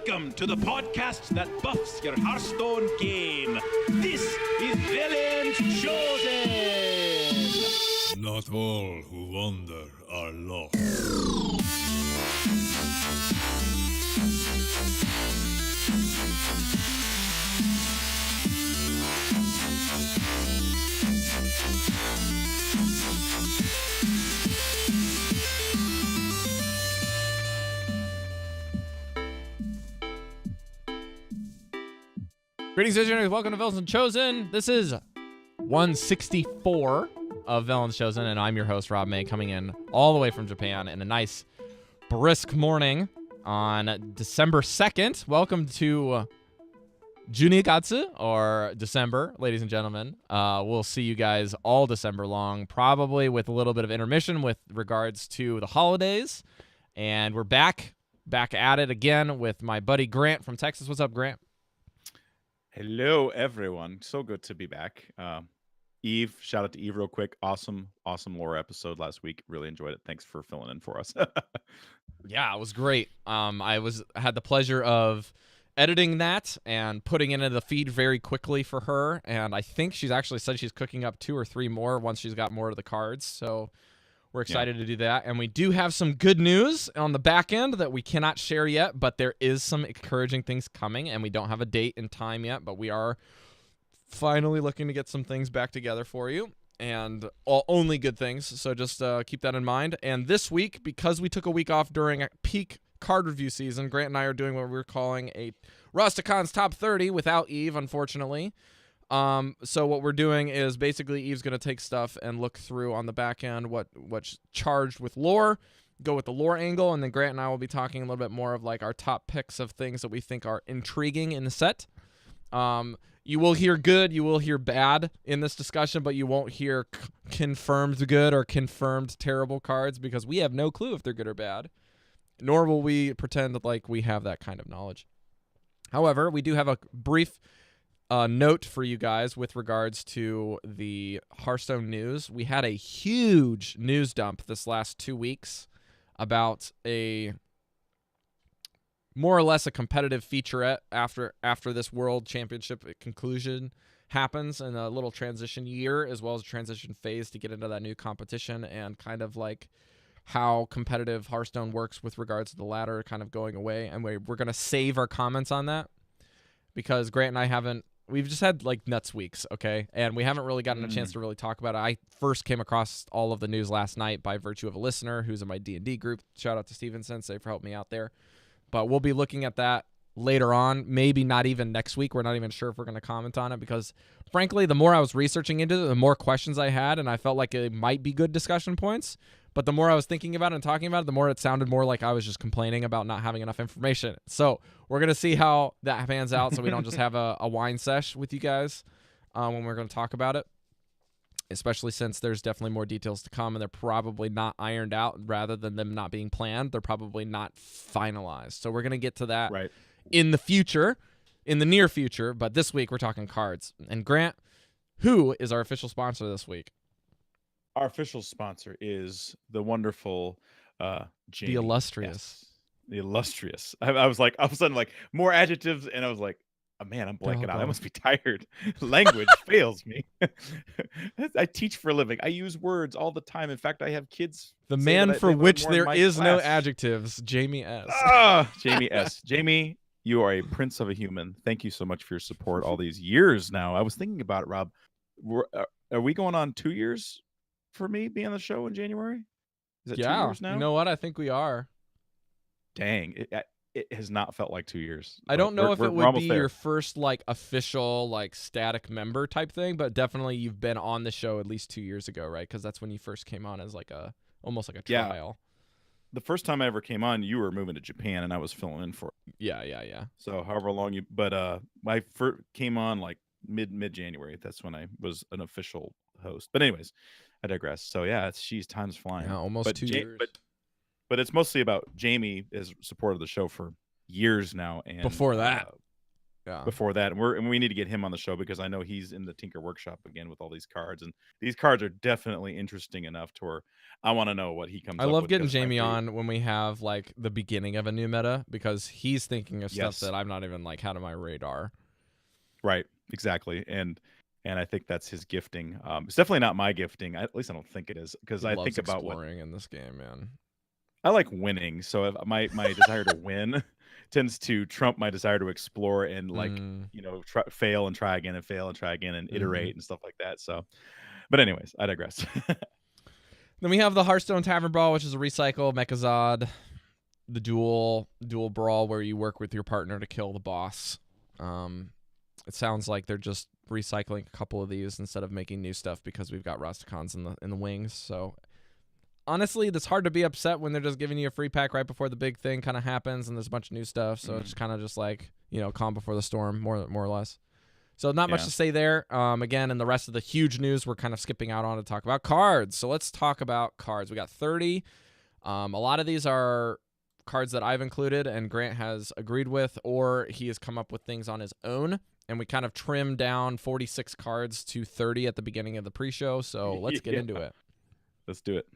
Welcome to the podcast that buffs your Hearthstone game. This is Velen's Chosen. Not all who wander are lost. Greetings, visionaries. Welcome to Velen's Chosen. This is 164 of Velen's Chosen, and I'm your host, Rob May, coming in all the way from Japan in a nice, brisk morning on December 2nd. Welcome to Junigatsu, or December, ladies and gentlemen. We'll see you guys all December long, probably with a little bit of intermission with regards to the holidays. And we're back at it again with my buddy Grant from Texas. What's up, Grant? Hello, everyone. So good to be back. Eve, shout out to Eve real quick. Awesome lore episode last week. Really enjoyed it. Thanks for filling in for us. Yeah, it was great. I had the pleasure of editing that and putting it into the feed very quickly for her. And I think she's actually said she's cooking up 2 or 3 more once she's got more of the cards. So we're excited to do that. And we do have some good news on the back end that we cannot share yet, but there is some encouraging things coming, and we don't have a date and time yet, but we are finally looking to get some things back together for you, and only good things. So just keep that in mind. And this week, because we took a week off during a peak card review season, Grant and I are doing what we're calling a Rhastakahn's Top 30 without Eve, unfortunately. So what we're doing is basically Eve's going to take stuff and look through on the back end what's charged with lore, go with the lore angle, and then Grant and I will be talking a little bit more of like our top picks of things that we think are intriguing in the set. You will hear good, you will hear bad in this discussion, but you won't hear confirmed good or confirmed terrible cards because we have no clue if they're good or bad, nor will we pretend like we have that kind of knowledge. However, we do have a brief note for you guys with regards to the Hearthstone news. We had a huge news dump this last 2 weeks about a more or less a competitive featurette after this World Championship conclusion happens, and a little transition year as well as a transition phase to get into that new competition, and kind of like how competitive Hearthstone works with regards to the ladder kind of going away. And we're going to save our comments on that because Grant and I we've just had like nuts weeks, okay? And we haven't really gotten a chance to really talk about it. I first came across all of the news last night by virtue of a listener who's in my D&D group. Shout out to Steven Sensei for helping me out there. But we'll be looking at that later on, maybe not even next week. We're not even sure if we're going to comment on it because, frankly, the more I was researching into it, the more questions I had, and I felt like it might be good discussion points. But the more I was thinking about it and talking about it, the more it sounded more like I was just complaining about not having enough information. So we're going to see how that pans out so we don't just have a wine sesh with you guys when we're going to talk about it, especially since there's definitely more details to come, and they're probably not ironed out. Rather than them not being planned, they're probably not finalized. So we're going to get to that in the future, in the near future. But this week we're talking cards. And Grant, who is our official sponsor this week? Our official sponsor is the wonderful Jamie. The illustrious. Yes. The illustrious. I was like, all of a sudden, like, more adjectives, and I was like, oh, man, I'm blanking out. I must be tired. Language fails me. I teach for a living. I use words all the time. In fact, I have kids. The man for which there is no adjectives, Jamie S. Jamie S. Jamie, you are a prince of a human. Thank you so much for your support all these years now. I was thinking about it, Rob. Are we going on 2 years for me being on the show in January? Is it 2 years now? You know what? I think we are. Dang, it has not felt like 2 years. I don't know if it would be your first like official like static member type thing, but definitely you've been on the show at least 2 years ago, right? Because that's when you first came on as like almost like a trial. The first time I ever came on, you were moving to Japan, and I was filling in for it. Yeah. So however long but I first came on like mid January. That's when I was an official host. But anyways, I digress. So yeah, time's flying. Yeah, almost 2 years. But it's mostly about Jamie has supported the show for years now. And before that, before that, and we need to get him on the show because I know he's in the Tinker Workshop again with all these cards, and these cards are definitely interesting enough to where I want to know what he comes. I up love with, getting 'cause Jamie on when we have like the beginning of a new meta because he's thinking of stuff that I'm not even like out of my radar. Right, exactly, and I think that's his gifting. It's definitely not my gifting. At least I don't think it is, because I think about exploring in this game, man. I like winning, so if my desire to win tends to trump my desire to explore and fail and try again and fail and try again and iterate and stuff like that. So, but anyways, I digress. Then we have the Hearthstone Tavern Brawl, which is a recycle Mechazod, the dual brawl where you work with your partner to kill the boss. It sounds like they're just recycling a couple of these instead of making new stuff because we've got Rhastakahns in the wings. So honestly, it's hard to be upset when they're just giving you a free pack right before the big thing kind of happens and there's a bunch of new stuff. So it's kind of just like, calm before the storm, more or less. So not much to say there. Again, and the rest of the huge news we're kind of skipping out on to talk about cards. So let's talk about cards. We got 30. A lot of these are cards that I've included and Grant has agreed with, or he has come up with things on his own. And we kind of trimmed down 46 cards to 30 at the beginning of the pre-show. So let's get into it. Let's do it.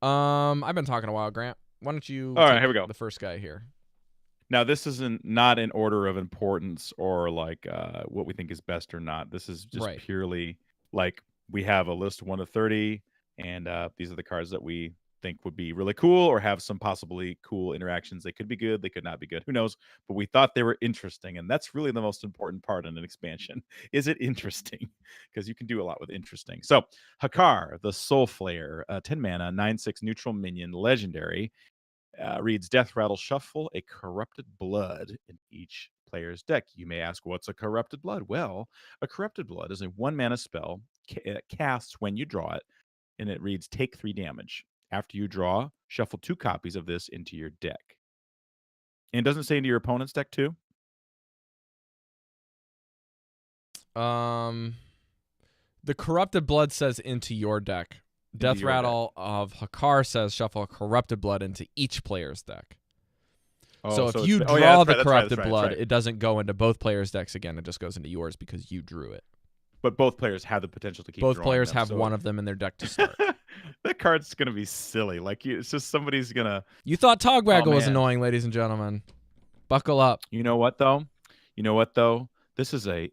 I've been talking a while, Grant. Why don't you All right, here we go. The first guy here. Now, this isn't not in order of importance or like what we think is best or not. This is just purely like we have a list of 1 to 30, and these are the cards that we think would be really cool or have some possibly cool interactions. They could be good, they could not be good, who knows, but we thought they were interesting, and that's really the most important part in an expansion. Is it interesting? Because you can do a lot with interesting. So Hakar, the Soul Flayer, 10 mana, 9/6 neutral minion, legendary, reads Death Rattle Shuffle a Corrupted Blood in each player's deck. You may ask, what's a Corrupted Blood? Well, a Corrupted Blood is a 1 mana spell casts when you draw it, and it reads take 3 damage. After you draw, shuffle 2 copies of this into your deck. And it doesn't say into your opponent's deck too? The Corrupted Blood says into your deck. Death Rattle of Hakar says shuffle a Corrupted Blood into each player's deck. So if you draw the Corrupted Blood, it doesn't go into both players' decks again. It just goes into yours because you drew it. But both players have the potential to keep drawing both players them, have one of them in their deck to start. That card's going to be silly. Like, it's just somebody's going to... You thought Togwaggle was annoying, ladies and gentlemen. Buckle up. You know what, though? This is a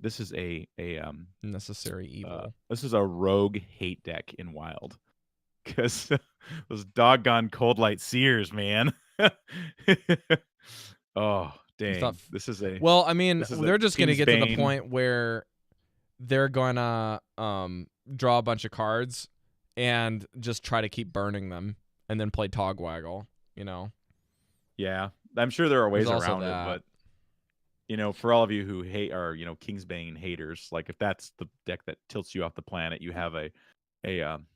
necessary evil. This is a rogue hate deck in Wild. Because those doggone Cold Light Seers, man. Oh, dang. This is a... Well, I mean, they're just going to get to the point where they're going to draw a bunch of cards and just try to keep burning them and then play Togwaggle, Yeah, I'm sure there are ways around it, but, for all of you who hate are, Kingsbane haters, like if that's the deck that tilts you off the planet, you have an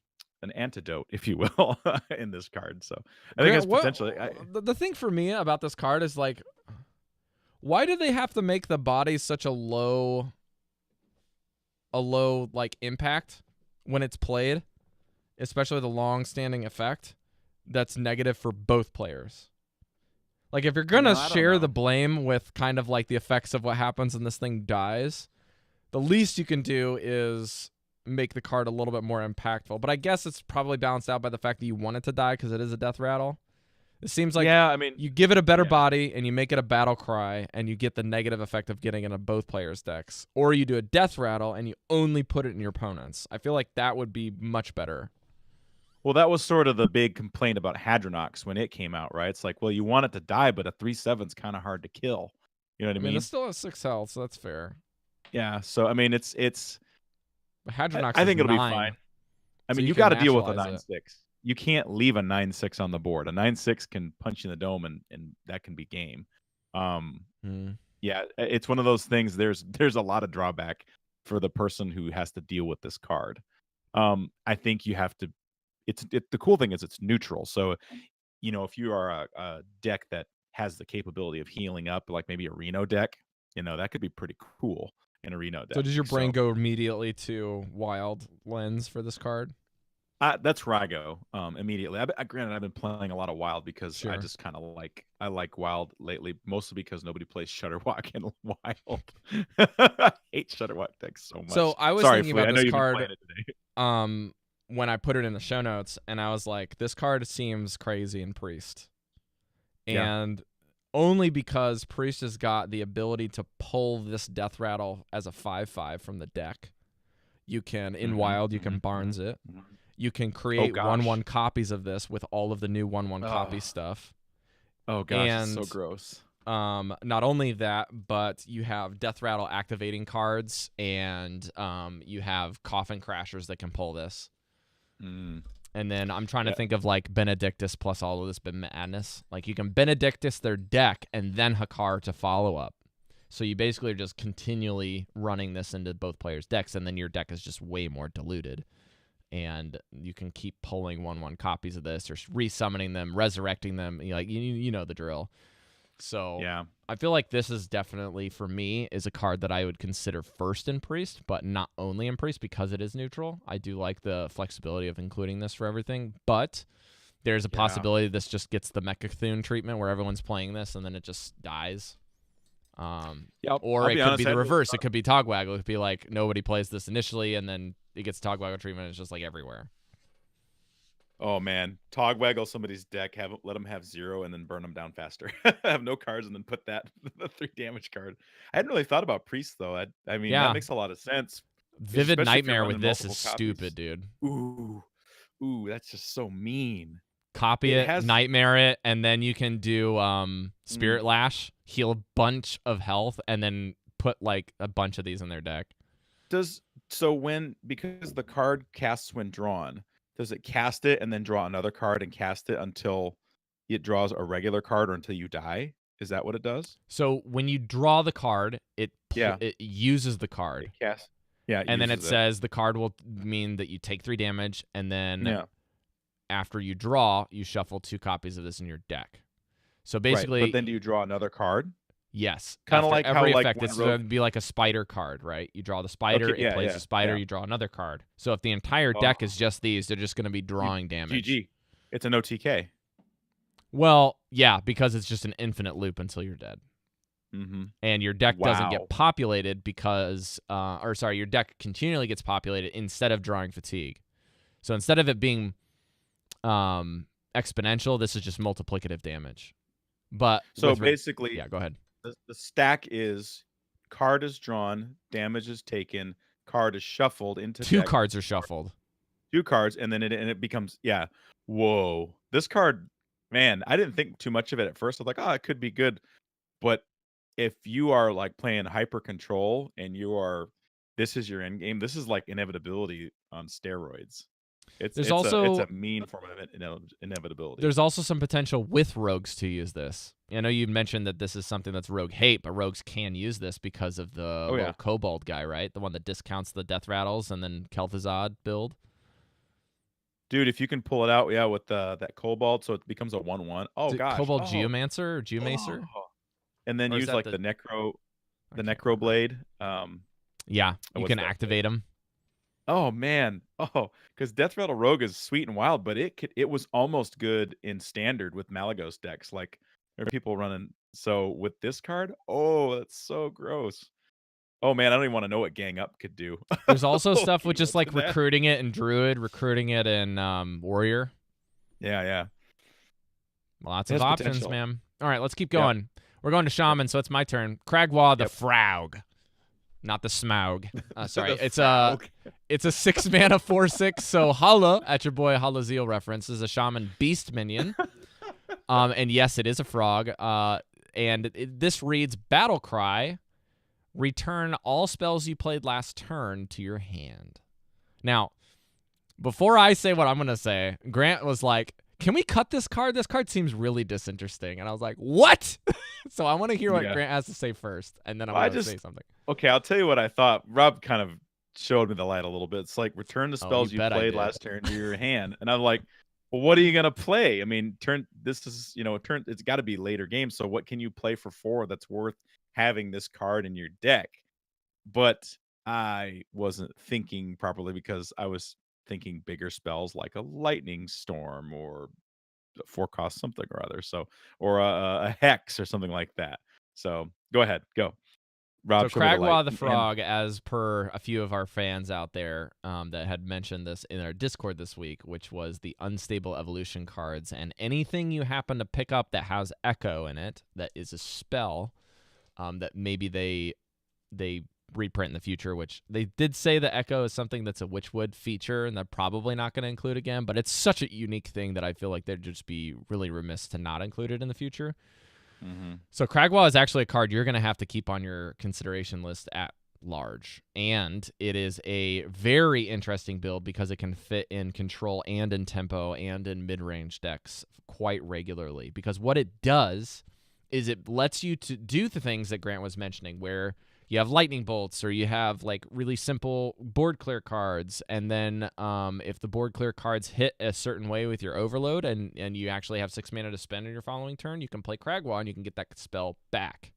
antidote, if you will, in this card. So I think it's potentially... The thing for me about this card is like, why do they have to make the body such a low like impact when it's played, especially the long-standing effect that's negative for both players? Like if you're gonna share the blame with kind of like the effects of what happens when this thing dies, the least you can do is make the card a little bit more impactful. But I guess it's probably balanced out by the fact that you want it to die because it is a death rattle. It seems like you give it a better body and you make it a battle cry and you get the negative effect of getting it in both players' decks. Or you do a death rattle and you only put it in your opponent's. I feel like that would be much better. Well, that was sort of the big complaint about Hadronox when it came out, right? It's like, well, you want it to die, but a 3/7's kind of hard to kill. You know what I mean? It still has 6 health, so that's fair. Yeah, so I mean, it's. But Hadronox I think is it'll 9, be fine. I so mean, you got to deal with a 9/6. You can't leave a 9/6 on the board. A 9/6 can punch you in the dome, and that can be game. Yeah, it's one of those things. There's a lot of drawback for the person who has to deal with this card. I think you have to. The cool thing is it's neutral. So, if you are a deck that has the capability of healing up, like maybe a Reno deck, that could be pretty cool in a Reno deck. So does your brain go immediately to Wild Lens for this card? That's where I go immediately. Granted, I've been playing a lot of Wild because I Sure. just kind of like Wild lately, mostly because nobody plays Shutterwalk in Wild. I hate Shutterwalk decks so much. So I was Sorry, thinking Flea, about I know this you've been card playing it today. when I put it in the show notes, and I was like, this card seems crazy in Priest. Yeah. And only because Priest has got the ability to pull this Death Rattle as a 5/5 from the deck. You can, in Wild, you can Barnes it. You can create gosh. 1/1 copies of this with all of the new 1/1 copy stuff. Oh gosh, it's so And gross. not only that, but you have Death Rattle activating cards, and you have Coffin Crashers that can pull this. And then I'm trying to think of like Benedictus plus all of this madness. Like you can Benedictus their deck and then Hakar to follow up. So you basically are just continually running this into both players' decks, and then your deck is just way more diluted. And you can keep pulling 1/1 copies of this or resummoning them, resurrecting them. You know the drill. So Yeah. I feel like this is definitely, for me, is a card that I would consider first in Priest, but not only in Priest because it is neutral. I do like the flexibility of including this for everything, but there's a possibility this just gets the Mechathune treatment where everyone's playing this and then it just dies. Or it could be the reverse. It could be Togwaggle. It could be like nobody plays this initially and then it gets Togwaggle treatment. And it's just like everywhere. Oh man, Togwaggle somebody's deck, let them have 0 and then burn them down faster. Have no cards and then put that the 3 damage card. I hadn't really thought about Priest though. I mean, that makes a lot of sense. Vivid especially if you're Nightmare with running this is multiple stupid, copies. dude. Ooh, that's just so mean. Copy it, Nightmare it, and then you can do Spirit Lash, heal a bunch of health, and then put like a bunch of these in their deck. Because the card casts when drawn, does it cast it and then draw another card and cast it until it draws a regular card or until you die? Is that what it does? So when you draw the card, it uses the card. It casts. Yeah, and then it says the card will mean that you take 3 damage, and then after you draw, you shuffle 2 copies of this in your deck. So basically, but then do you draw another card? Yes, kind of like every how effect. It's going to be like a spider card, right? You draw the spider, it plays the spider, you draw another card. So if the entire deck is just these, they're just going to be drawing damage. GG. It's an OTK. Well, yeah, because it's just an infinite loop until you're dead. And your deck doesn't get populated because, your deck continually gets populated instead of drawing fatigue. So instead of it being exponential, this is just multiplicative damage. But so basically, go ahead. The stack is card is drawn, damage is taken, card is shuffled into 2 deck, cards are shuffled. 2 cards, and then it becomes whoa. This card, man, I didn't think too much of it at first. I was like, it could be good, but if you are like playing hyper control and this is your end game, this is like inevitability on steroids. It's a mean form of inevitability. There's also some potential with rogues to use this. I know you mentioned that this is something that's rogue hate, but rogues can use this because of the Kobold guy, right? The one that discounts the death rattles and then Kel'Thuzad build. Dude, if you can pull it out, with that Kobold, so it becomes a 1/1. Oh gosh, Kobold Geomancer or Geomacer, and then use like the Necro Blade. Yeah, you can activate them. Oh man, because Death Rattle Rogue is sweet and wild, but it was almost good in standard with Malagos decks. Like there are people running. So with this card, that's so gross. Oh man, I don't even want to know what Gang Up could do. There's also stuff with just like recruiting it in Druid, recruiting it in Warrior. Yeah. Lots of options, potential. Man. All right, let's keep going. Yep. We're going to Shaman, so it's my turn. Cragwa the Frog. Not the Smaug. Sorry, it's a 6-mana 4/6. So holla at your boy Halaziel reference. This is a Shaman Beast minion. And yes, it is a frog. And this reads Battle Cry. Return all spells you played last turn to your hand. Now, before I say what I'm going to say, Grant was like, can we cut this card? This card seems really disinteresting. And I was like, what? So I want to hear what Grant has to say first, and then I'm going to say something. Okay, I'll tell you what I thought. Rob kind of showed me the light a little bit. It's like, return the spells you played last turn to your hand. And I'm like, well, what are you going to play? I mean, it's got to be later games. So what can you play for 4 that's worth having this card in your deck? But I wasn't thinking properly because I was thinking bigger spells like a lightning storm or a 4-cost something or other. So, or a hex or something like that. So go ahead, go. Rob, So show me the light. Cragwa the Frog, as per a few of our fans out there that had mentioned this in our Discord this week, which was the Unstable Evolution cards, and anything you happen to pick up that has Echo in it, that is a spell that maybe they reprint in the future, which they did say the Echo is something that's a Witchwood feature, and they're probably not going to include again, but it's such a unique thing that I feel like they'd just be really remiss to not include it in the future. So Cragwa is actually a card you're going to have to keep on your consideration list at large, and it is a very interesting build because it can fit in control and in tempo and in mid-range decks quite regularly, because what it does is it lets you to do the things that Grant was mentioning, where you have lightning bolts, or you have like really simple board clear cards, and then if the board clear cards hit a certain way with your overload, and you actually have 6 mana to spend in your following turn, you can play Cragwa and you can get that spell back.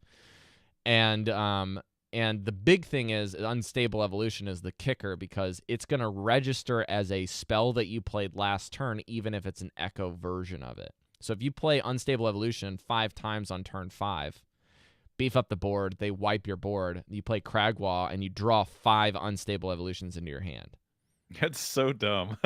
And the big thing is Unstable Evolution is the kicker, because it's going to register as a spell that you played last turn, even if it's an Echo version of it. So if you play Unstable Evolution 5 times on turn 5, beef up the board, they wipe your board, you play Cragwa, and you draw 5 Unstable Evolutions into your hand. That's so dumb.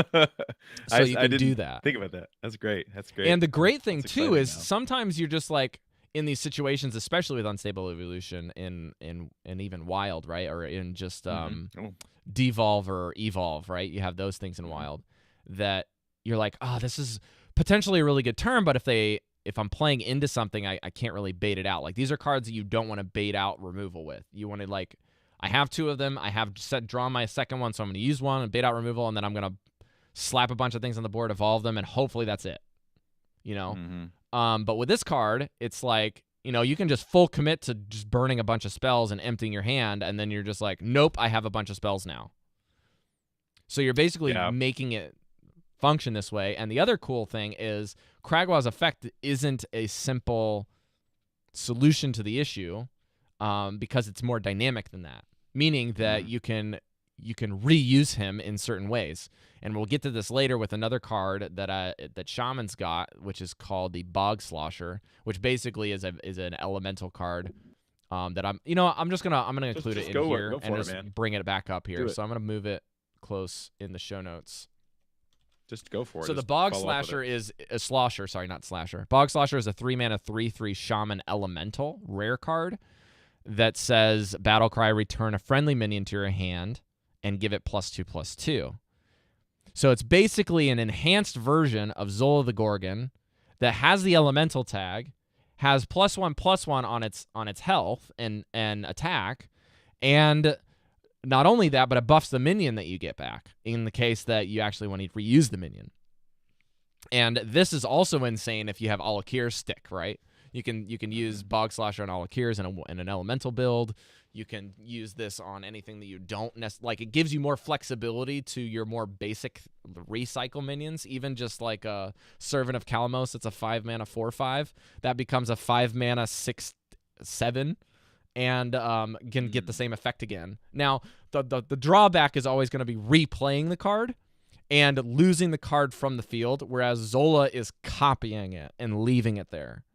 So you can do that. Think about that. That's great. That's great. And the great thing, That's too, is exciting now. sometimes you're just like, in these situations, especially with Unstable Evolution in even Wild, right? Or in just Devolve or Evolve, right? You have those things in Wild that you're like, oh, this is potentially a really good turn, but if I'm playing into something, I can't really bait it out. Like, these are cards that you don't want to bait out removal with. You want to, like, I have 2 of them. I have drawn my second one, so I'm going to use one and bait out removal, and then I'm going to slap a bunch of things on the board, evolve them, and hopefully that's it. You know? But with this card, it's like, you know, you can just full commit to just burning a bunch of spells and emptying your hand, and then you're just like, nope, I have a bunch of spells now. So you're basically making it function this way. And the other cool thing is Cragwa's effect isn't a simple solution to the issue, because it's more dynamic than that, meaning that you can reuse him in certain ways. And we'll get to this later with another card that Shaman's got, which is called the Bog Slasher, which basically is an elemental card that I'm gonna include it in here and just bring it back up here. So I'm gonna move it close in the show notes. Just go for it. So the Bog Slasher is a Slosher. Sorry, not Slasher. Bog Slasher is a 3-mana 3/3 Shaman Elemental rare card that says Battle Cry, return a friendly minion to your hand and give it +2/+2. So it's basically an enhanced version of Zola the Gorgon that has the Elemental tag, has +1/+1 on its health and attack, and not only that, but it buffs the minion that you get back in the case that you actually want to reuse the minion. And this is also insane if you have Alakir's stick, right? You can use Bog Slasher on Alakir's in an elemental build. You can use this on anything that you don't like. It gives you more flexibility to your more basic recycle minions. Even just like a Servant of Kalamos, it's a 5-mana 4/5 that becomes a 5-mana 6/7. And can get the same effect again. Now, the drawback is always going to be replaying the card and losing the card from the field, whereas Zola is copying it and leaving it there.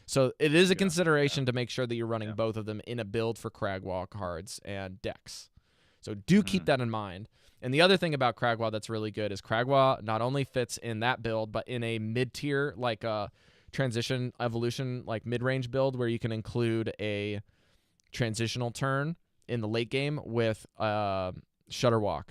So it is a consideration to make sure that you're running both of them in a build for Cragwa cards and decks. So do keep that in mind. And the other thing about Cragwa that's really good is Cragwa not only fits in that build, but in a mid-tier, like a transition evolution, like mid-range build where you can include a transitional turn in the late game with Shudderwalk,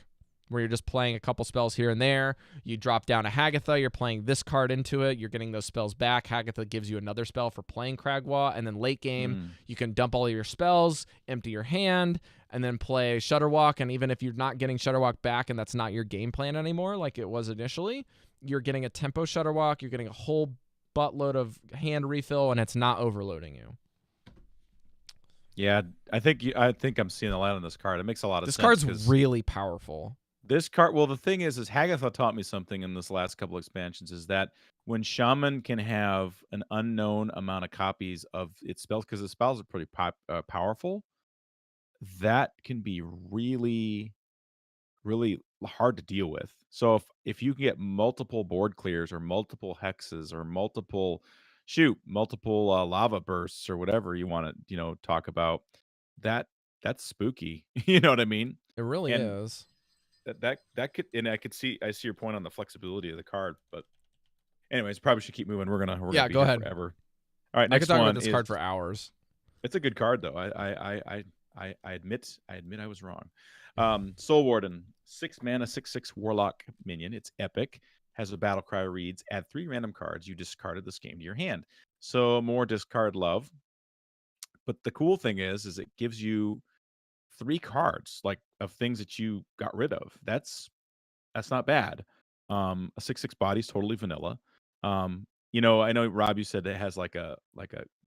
where you're just playing a couple spells here and there. You drop down a Hagatha, you're playing this card into it, you're getting those spells back. Hagatha gives you another spell for playing Cragwa, and then late game, you can dump all of your spells, empty your hand, and then play Shudderwalk. And even if you're not getting Shudderwalk back and that's not your game plan anymore like it was initially, you're getting a tempo Shudderwalk, you're getting a whole buttload of hand refill, and it's not overloading you. Yeah, I think I'm seeing the light on this card. It makes a lot of sense. This card's really powerful. This card, well, the thing is Hagatha taught me something in this last couple expansions, is that when Shaman can have an unknown amount of copies of its spells, because the spells are pretty powerful, that can be really, really hard to deal with. So if you can get multiple board clears or multiple hexes or multiple lava bursts or whatever you want to talk about, that's spooky. You know what I mean? It really And is. that could, and I see your point on the flexibility of the card, but anyways, probably should keep moving. We're gonna be go here ahead. forever. All right, I next could talk one about this card for hours. It's a good card though. I admit I was wrong. Soul Warden, 6 mana, 6/6 Warlock minion. It's epic. Has a battle cry reads: add 3 random cards you discarded this game to your hand. So more discard love. But the cool thing is it gives you 3 cards like of things that you got rid of. That's not bad. A 6/6 body's totally vanilla. I know Rob, you said it has like a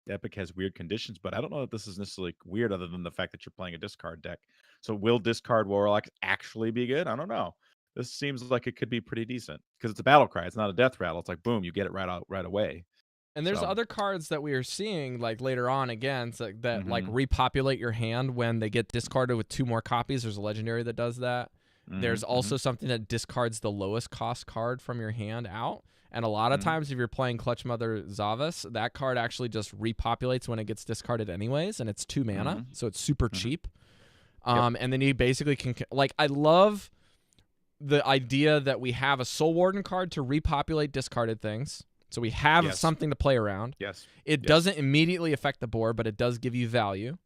epic has weird conditions, but I don't know if this is necessarily weird other than the fact that you're playing a discard deck. So will discard Warlock actually be good? I don't know. This seems like it could be pretty decent because it's a battle cry. It's not a death rattle. It's like boom, you get it right away. And there's So- other cards that we are seeing like later on again that like Mhm. repopulate your hand when they get discarded with 2 more copies. There's a legendary that does that. There's Mhm, also something that discards the lowest cost card from your hand out. And a lot of Mhm. times if you're playing Clutch Mother Zavas, that card actually just repopulates when it gets discarded anyways, and it's 2 mana, Mhm. so it's super Mhm. cheap. And then you basically can like I love the idea that we have a Soul Warden card to repopulate discarded things. So we have Yes. something to play around. Yes. It Yes. doesn't immediately affect the board, but it does give you value.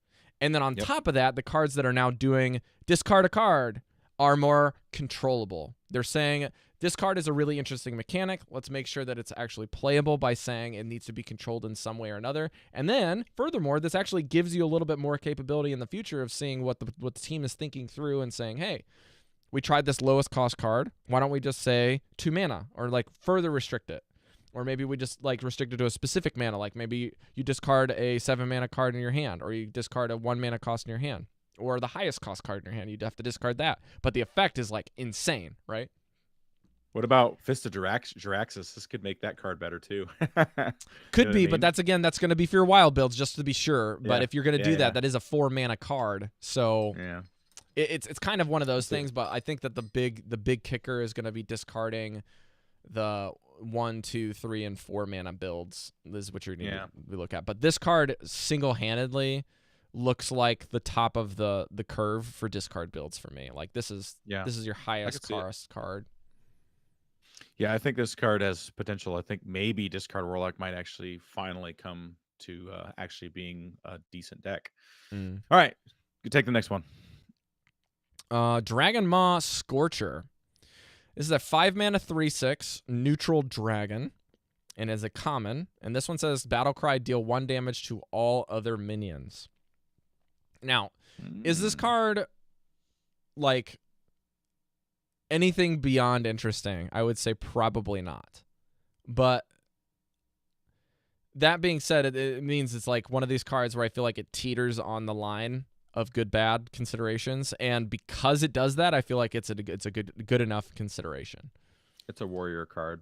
And then on Yep. top of that, the cards that are now doing discard a card are more controllable. They're saying this card is a really interesting mechanic. Let's make sure that it's actually playable by saying it needs to be controlled in some way or another. And then, furthermore, this actually gives you a little bit more capability in the future of seeing what the team is thinking through and saying, hey, we tried this lowest cost card. Why don't we just say 2 mana or like further restrict it? Or maybe we just like restrict it to a specific mana. Like maybe you discard a 7 mana card in your hand, or you discard a 1 mana cost in your hand, or the highest cost card in your hand. You'd have to discard that. But the effect is like insane, right? What about Fist of Jiraxis? This could make that card better too. Could what be, I but mean? that's going to be for your wild builds just to be sure. But Yeah. if you're going to Yeah, do yeah. that, that is a 4 mana card. So Yeah. it's kind of one of those Yeah. things. But I think that the big kicker is going to be discarding the 1, 2, 3, and 4 mana builds. This is what you're going to look at. But this card single-handedly looks like the top of the curve for discard builds for me. Like this is your highest see it. cost card. Yeah, I think this card has potential. I think maybe discard Warlock might actually finally come to actually being a decent deck. All right, you take the next one. Dragon Ma Scorcher. This is a 5 mana 3/6 neutral dragon, and is a common. And this one says battle cry, deal 1 damage to all other minions. Now, is this card like anything beyond interesting? I would say probably not. But that being said, it means it's like one of these cards where I feel like it teeters on the line of good bad considerations, and because it does that, I feel like it's a good enough consideration. It's a warrior card.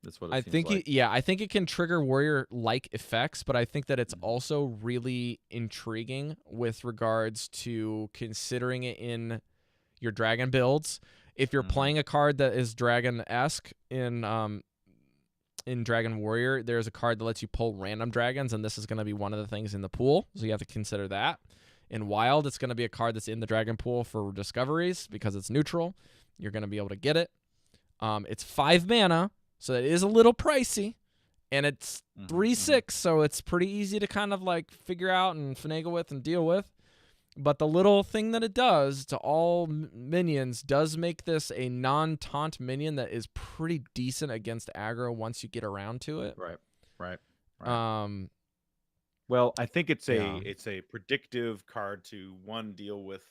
That's what it I seems think like. I think it can trigger warrior-like effects, but I think that it's also really intriguing with regards to considering it in your dragon builds. If you're playing a card that is dragon-esque in Dragon Warrior, there's a card that lets you pull random dragons, and this is going to be one of the things in the pool, so you have to consider that. In Wild, it's going to be a card that's in the dragon pool for discoveries because it's neutral. You're going to be able to get it. It's 5 mana, so it is a little pricey, and it's 3/6, so it's pretty easy to kind of like figure out and finagle with and deal with. But the little thing that it does to all minions does make this a non-taunt minion that is pretty decent against aggro once you get around to it. Right. Well, I think it's a predictive card to deal with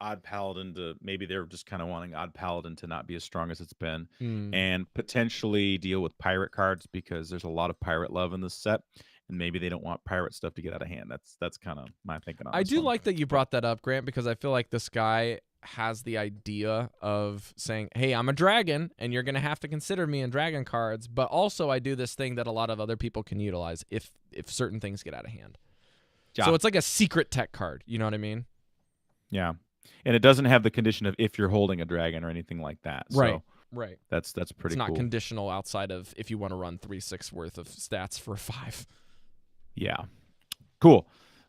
Odd Paladin to maybe they're just kind of wanting Odd Paladin to not be as strong as it's been, and potentially deal with pirate cards because there's a lot of pirate love in this set, and maybe they don't want pirate stuff to get out of hand. That's kind of my thinking on I this do one. like that you brought that up, Grant, because I feel like this guy has the idea of saying, hey, I'm a dragon, and you're going to have to consider me in dragon cards, but also I do this thing that a lot of other people can utilize if certain things get out of hand. Yeah. So it's like a secret tech card. You know what I mean? Yeah. And it doesn't have the condition of if you're holding a dragon or anything like that. So Right. that's pretty It's not cool. conditional outside of if you want to run 3/6 worth of stats for 5. Yeah. Cool.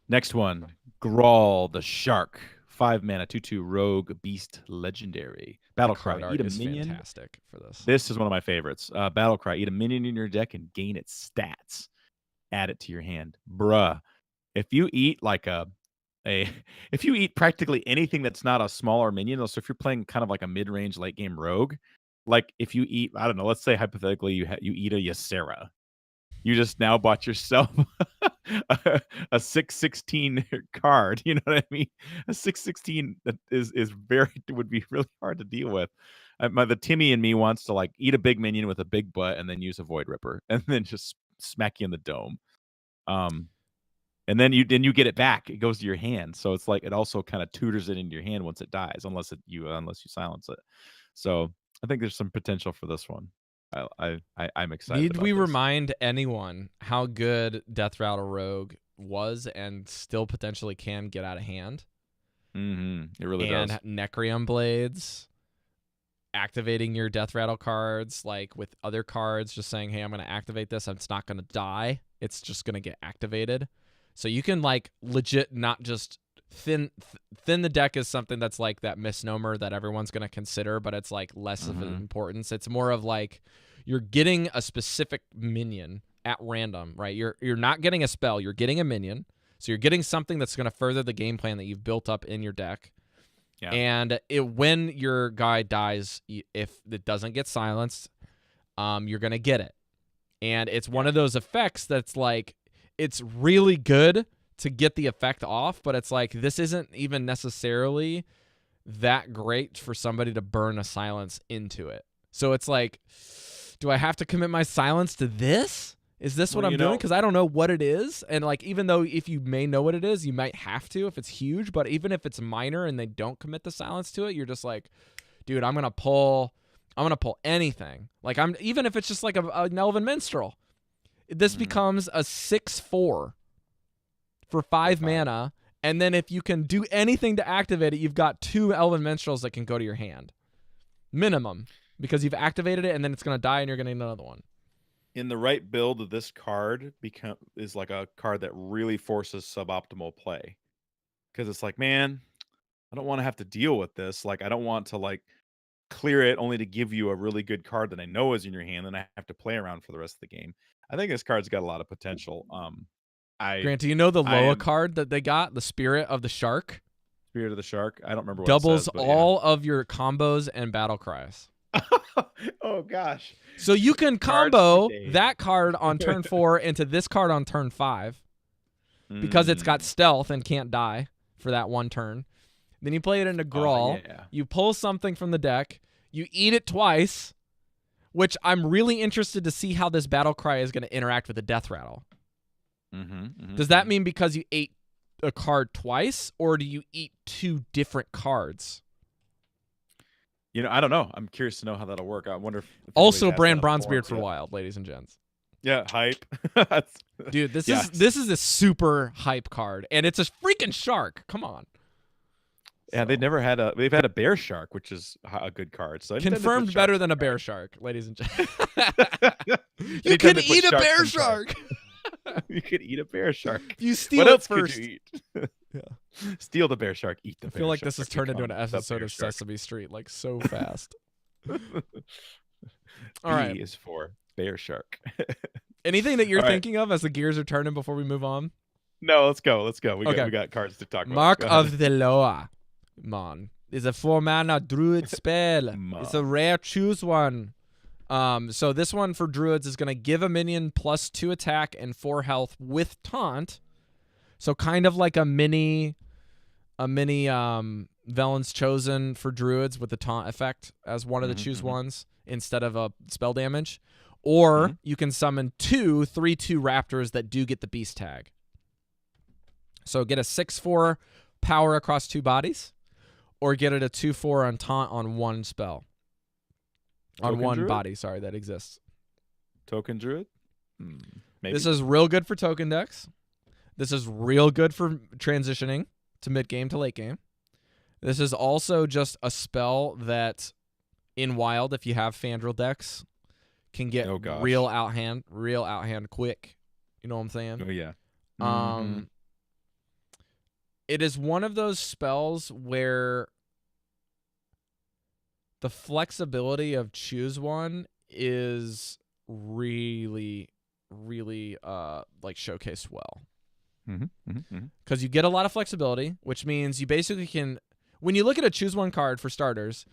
Next one. Grawl the Shark. 5 mana, 2/2 rogue beast legendary. Battle Card cry. art Eat a is minion. fantastic for this. This is one of my favorites. Battle cry. Eat a minion in your deck and gain its stats. Add it to your hand. Bruh. If you eat like if you eat practically anything that's not a smaller minion, so if you're playing kind of like a mid-range late game rogue, like if you eat, I don't know, let's say hypothetically you eat a Ysera, you just now bought yourself a 6/16 card. You know what I mean? A 6/16 that would be really hard to deal with. The Timmy in me wants to like eat a big minion with a big butt and then use a Void Ripper and then just smack you in the dome. And then you get it back. It goes to your hand, so it's like it also kind of tutors it into your hand once it dies, unless you silence it. So I think there's some potential for this one. I'm excited. Need about we this. remind anyone how good Death Rattle Rogue was and still potentially can get out of hand? It really and does. Necrium Blades, activating your Death Rattle cards, like with other cards, just saying, hey, I'm going to activate this, and it's not going to die. It's just going to get activated. So you can like legit not just thin the deck is something that's like that misnomer that everyone's going to consider, but it's like less of an importance. It's more of like you're getting a specific minion at random, right? You're not getting a spell, you're getting a minion. So you're getting something that's going to further the game plan that you've built up in your deck. Yeah. And when your guy dies, if it doesn't get silenced, you're going to get it. And it's one of those effects that's like, it's really good to get the effect off, but it's like this isn't even necessarily that great for somebody to burn a silence into it. So it's like, do I have to commit my silence to this? Is this what I'm doing? Because I don't know what it is. And like, even though if you may know what it is, you might have to if it's huge. But even if it's minor and they don't commit the silence to it, you're just like, dude, I'm gonna pull anything. Like even if it's just like an Elven Minstrel. This becomes a 6/4 for 5 mana, and then if you can do anything to activate it, you've got 2 Elven Minstrels that can go to your hand. Minimum. Because you've activated it, and then it's going to die, and you're going to need another one. In the right build, this card is like a card that really forces suboptimal play. Because it's like, man, I don't want to have to deal with this. Like, I don't want to like clear it only to give you a really good card that I know is in your hand, and I have to play around for the rest of the game. I think this card's got a lot of potential. Grant, do you know the Loa card that they got? The Spirit of the Shark? Spirit of the Shark? I don't remember what doubles it says, all of your combos and battle cries. Oh, gosh. So you can combo that card on turn 4 into this card on turn 5 because it's got stealth and can't die for that one turn. Then you play it into Brawl. Yeah. You pull something from the deck. You eat it twice, which I'm really interested to see how this battle cry is going to interact with the Death Rattle. Does that mean because you ate a card twice, or do you eat 2 different cards? You know, I don't know. I'm curious to know how that'll work. I wonder if also brand Bronzebeard for Wild, ladies and gents. Yeah, hype. Dude, this is a super hype card, and it's a freaking shark. Come on. Yeah, they've had a bear shark, which is a good card. So confirmed better than a bear shark, ladies and gentlemen. You can eat a bear shark. You could eat a bear shark. You steal what it else first. Could you eat? Steal the bear shark, eat the bear shark. I feel like this has turned into an episode of Sesame Street like so fast. All right. B is for bear shark. Anything that you're thinking of as the gears are turning before we move on? No, let's go. We got cards to talk about. Mark of the Loa. Mon is a 4-mana druid spell. It's a rare choose one. So this one for druids is going to give a minion +2 attack and 4 health with taunt. So kind of like a mini Velen's Chosen for druids with the taunt effect as one of the choose ones instead of a spell damage. Or you can summon 2 3/2 raptors that do get the beast tag. So get a 6/4 power across 2 bodies, or get it a 2/4 on taunt on 1 spell. On 1 body, sorry, that exists. Token druid? Maybe. This is real good for token decks. This is real good for transitioning to mid-game to late game. This is also just a spell that in Wild, if you have Fandral decks, can get Oh, gosh. real outhand quick. You know what I'm saying? Oh yeah. It is one of those spells where the flexibility of choose one is really, really like showcased well. Because you get a lot of flexibility, which means you basically can, when you look at a choose one card for starters,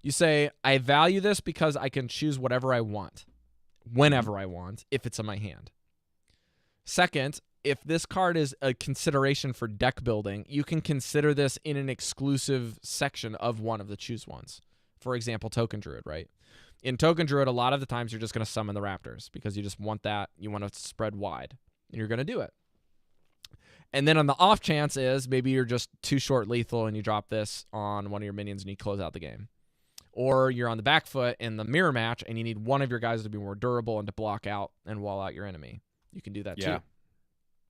you say, I value this because I can choose whatever I want, whenever I want, if it's in my hand. Second, if this card is a consideration for deck building, you can consider this in an exclusive section of one of the choose ones. For example, Token Druid, right? In Token Druid, a lot of the times you're just going to summon the Raptors because you just want that. You want to spread wide, and you're going to do it. And then on the off chance is maybe you're just too short lethal and you drop this on one of your minions and you close out the game. Or you're on the back foot in the mirror match and you need one of your guys to be more durable and to block out and wall out your enemy. You can do that too.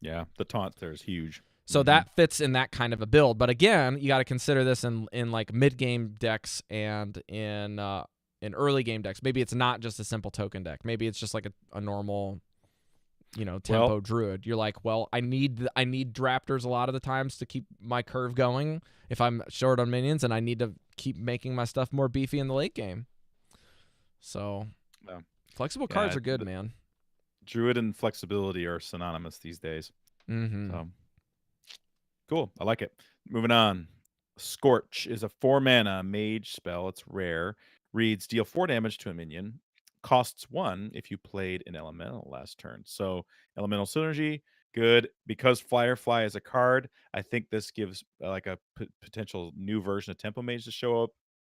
Yeah, the taunt there is huge. So that fits in that kind of a build. But again, you got to consider this in like mid-game decks and in early game decks. Maybe it's not just a simple token deck. Maybe it's just like a normal, tempo druid. You're like, well, I need Raptors a lot of the times to keep my curve going if I'm short on minions, and I need to keep making my stuff more beefy in the late game. So flexible cards are good, man. Druid and flexibility are synonymous these days. So, cool. I like it. Moving on. Scorch is a 4-mana mage spell. It's rare. Reads, deal 4 damage to a minion. Costs 1 if you played an elemental last turn. So elemental synergy, good. Because Fly is a card, I think this gives like a potential new version of Tempo Mage to show up.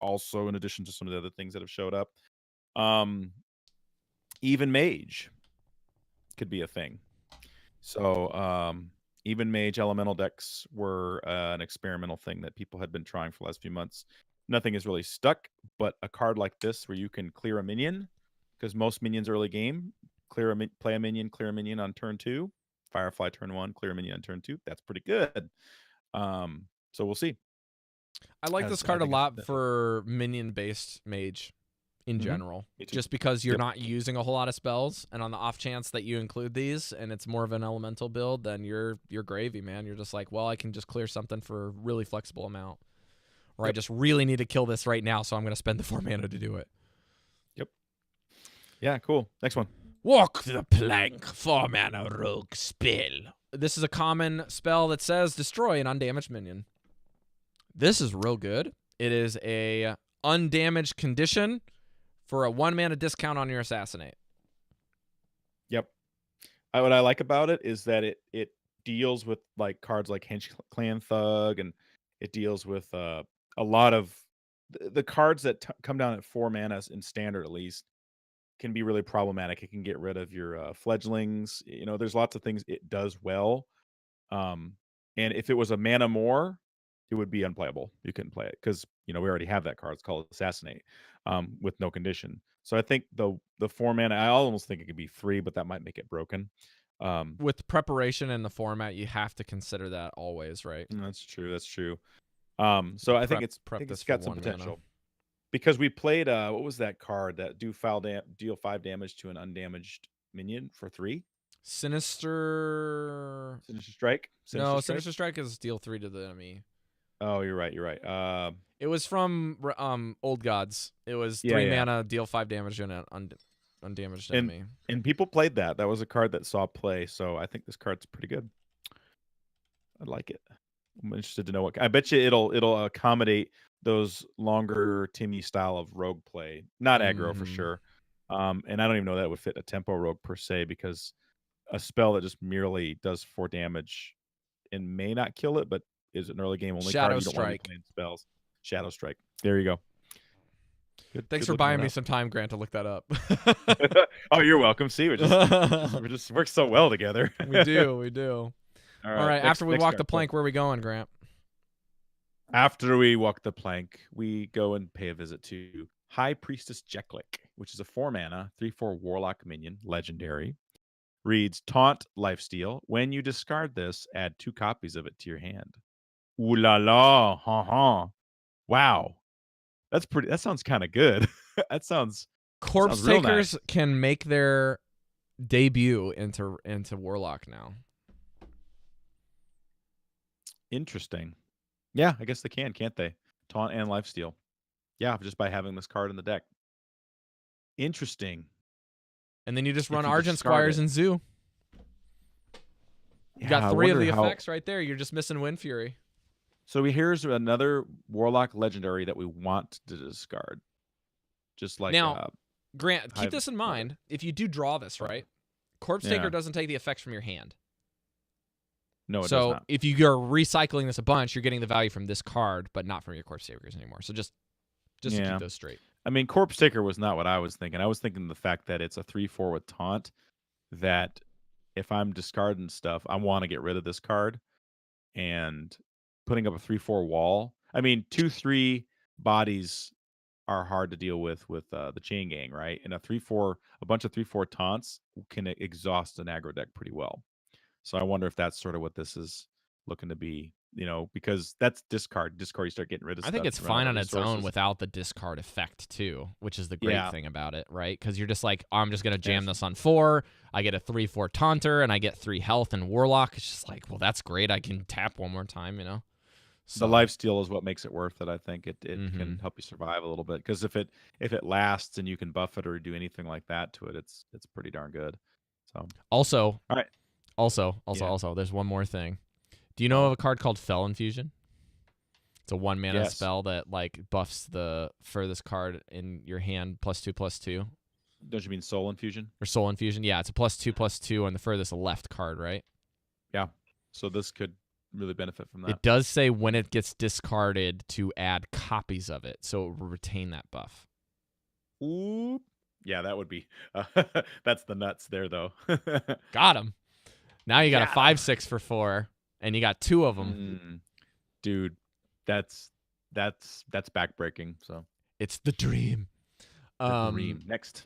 Also, in addition to some of the other things that have showed up. Even Mage could be a thing. So even Mage elemental decks were an experimental thing that people had been trying for the last few months. Nothing is really stuck, but a card like this where you can clear a minion, because most minions early game, play a minion, clear a minion on turn 2, Firefly turn 1, clear a minion on turn 2. That's pretty good. So we'll see. I like this card a lot for minion-based mage in general, just because you're not using a whole lot of spells, and on the off chance that you include these and it's more of an elemental build, then you're gravy, man. You're just like, well, I can just clear something for a really flexible amount, or I just really need to kill this right now, so I'm going to spend the 4 mana to do it. Yeah, cool. Next one. Walk the plank, 4 mana rogue spell. This is a common spell that says destroy an undamaged minion. This is real good. It is a undamaged condition for a 1 mana discount on your assassinate. Yep. What I like about it is that it deals with like cards like Hench Clan Thug, and it deals with a lot of the cards that come down at 4 mana in standard, at least, can be really problematic. It can get rid of your fledglings. There's lots of things it does well. And if it was a mana more, it would be unplayable. You couldn't play it because we already have that card. It's called Assassinate, with no condition. So I think the 4 mana, I almost think it could be 3, but that might make it broken. With preparation in the format, you have to consider that always, right? That's true. So I think it's got some potential. Because we played what was that card that deal 5 damage to an undamaged minion for 3? Sinister Strike? Sinister Strike is deal 3 to the enemy. Oh, you're right. It was from Old Gods. It was 3 mana, deal 5 damage to an undamaged enemy. And people played that. That was a card that saw play, so I think this card's pretty good. I like it. I'm interested to know what. I bet you it'll accommodate those longer Timmy style of rogue play, not aggro for sure. And I don't even know that would fit a tempo rogue per se, because a spell that just merely does 4 damage and may not kill it, but is an early game only Shadow card. You don't want to be playing spells. Shadow Strike. There you go. Thanks for buying me some time, Grant, to look that up. Oh, you're welcome. See, we just work so well together. We do. All right. After we walk the plank, where are we going, Grant? After we walk the plank, we go and pay a visit to High Priestess Jeklik, which is a 4 mana, 3/4 warlock minion, legendary. Reads Taunt Lifesteal. When you discard this, add 2 copies of it to your hand. Ooh la la, ha ha. Wow. That's pretty. That sounds kind of good. that sounds Corpse real Takers nice. can make their debut into Warlock now. Interesting. Yeah, I guess they can, can't they? Taunt and lifesteal. Yeah, just by having this card in the deck. Interesting. And then you just If run you Argent discard Squires it. and Zoo. You Yeah, got I 3 of wonder the how- effects right there. You're just missing Wind Fury. So here's another Warlock legendary that we want to discard. Just like Now, Grant, keep Hive- this in mind. If you do draw this, right? Corpse Taker Yeah. doesn't take the effects from your hand. no, it does So not. if you're recycling this a bunch, you're getting the value from this card, but not from your Corpse Takers anymore. So just to Yeah. keep those straight. I mean, Corpse Taker was not what I was thinking. I was thinking the fact that it's a 3/4 with taunt. That if I'm discarding stuff, I want to get rid of this card, and putting up a 3/4 wall. I mean, 2/3 bodies are hard to deal with the chain gang, right? And a bunch of 3/4 taunts can exhaust an aggro deck pretty well. So I wonder if that's sort of what this is looking to be, because that's discard. Discard, you start getting rid of I stuff. think it's to run out fine of on its own resources. without the discard effect too, which is the great Yeah. thing about it, right? Because you're just like, I'm just gonna jam Yes. this on 4. I get a 3/4 taunter, and I get 3 health and Warlock. It's just like, well, that's great. I can tap one more time, The lifesteal is what makes it worth it. I think it can Mhm. help you survive a little bit, because if it lasts and you can buff it or do anything like that to it, it's pretty darn good. So Also, all right. also, Yeah. there's one more thing. Do you know of a card called Felon Fusion? It's a 1 mana Yes. spell that like buffs the furthest card in your hand +2/+2. Don't you mean Soul Infusion? Or Soul Infusion. Yeah, it's a +2/+2 on the furthest left card, right? Yeah. So this could really benefit from that. It does say when it gets discarded to add copies of it, so it will retain that buff. Ooh. Yeah, that would be. That's the nuts there, though. Got him. Now you got a Got 5/6 for 4, and you got 2 of them. Dude, that's backbreaking. So It's the dream. the dream. Next.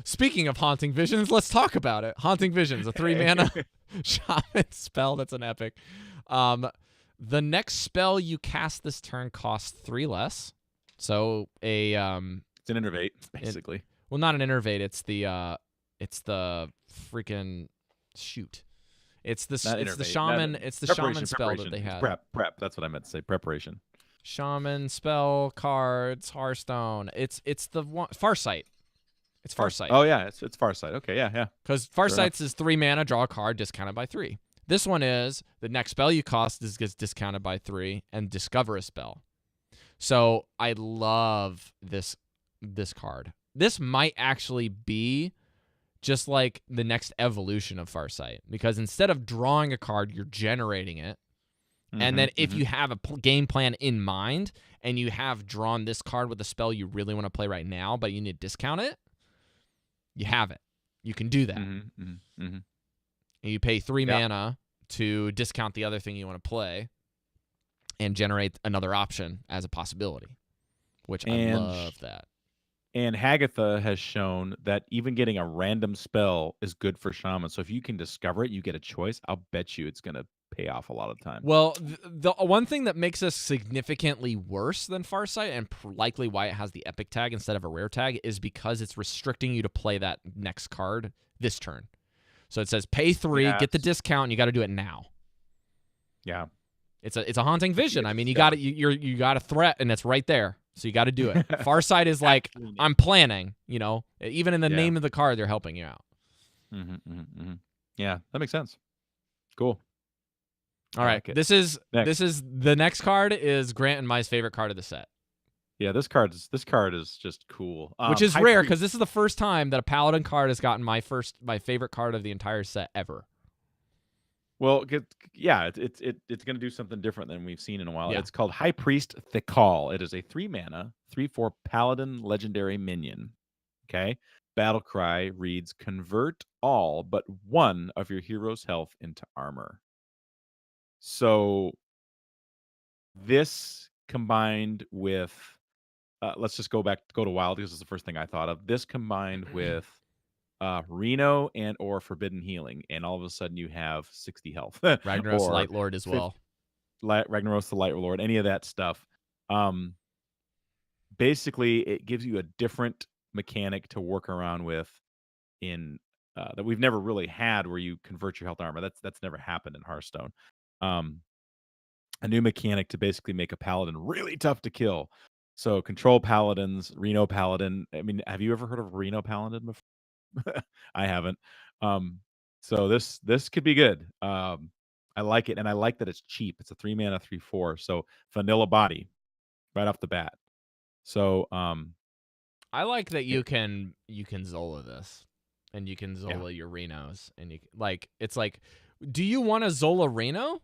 Speaking of Haunting Visions, let's talk about it. Haunting Visions, a 3 mana shaman spell. That's an epic. The next spell you cast this turn costs 3 less. So a It's an innervate, basically. well, not an innervate. It's the freaking shoot. It's the Not it's the innervate, shaman. not- It's the preparation, shaman spell that preparation. they It's had. Prep. That's what I meant to say. Preparation. Shaman spell cards, Hearthstone. It's the one Farsight. It's Farsight. Oh yeah, it's Farsight. Okay, yeah. Because enough. Farsight's is 3 mana, draw a card, discounted by 3. This one is the next spell you cost gets discounted by 3, and discover a spell. So I love this card. This might actually be just like the next evolution of Farsight, because instead of drawing a card, you're generating it. And then if you have a game plan in mind and you have drawn this card with a spell you really want to play right now, but you need to discount it, you have it. You can do that. And you pay 3 mana to discount the other thing you want to play and generate another option as a possibility, which I love that. And Hagatha has shown that even getting a random spell is good for Shaman. So if you can discover it, you get a choice. I'll bet you it's going to pay off a lot of the time. Well, the one thing that makes this significantly worse than Farsight, and likely why it has the epic tag instead of a rare tag, is because it's restricting you to play that next card this turn. So it says pay 3, get the discount, and you got to do it now. Yeah. It's a haunting vision. I mean, you Yeah. you got a threat, and it's right there. So you got to do it. Farsight is like, I'm planning. Even in the name of the card, they're helping you out. Yeah, that makes sense. Cool. All I right, like it. this is Next. the next card is Grant and my favorite card of the set, Yeah, this card is just cool. which is High rare Priest- because this is the first time that a Paladin card has gotten my favorite card of the entire set ever. Well, it's going to do something different than we've seen in a while. Yeah. It's called High Priest Thikal. It is a 3 mana, 3/4 Paladin legendary minion. Okay. Battle cry reads: convert all but one of your hero's health into armor. So this combined with let's just go to Wild, because it's the first thing I thought of. This combined with Reno and or Forbidden Healing, and all of a sudden you have 60 health. Ragnaros Or Light Lord as well. Ragnaros the Light Lord, any of that stuff. Basically, it gives you a different mechanic to work around with in that we've never really had, where you convert your health armor. That's never happened in Hearthstone. Um, a new mechanic to basically make a paladin really tough to kill. So control paladins, Reno Paladin. I mean, have you ever heard of Reno Paladin before? I haven't. So this could be good. I like it, and I like that it's cheap. It's a 3 mana 3/4, so vanilla body right off the bat. So I like that you can Zola this, and you can Yeah. Zola your Renos, and you like it's like, do you want to Zola Reno,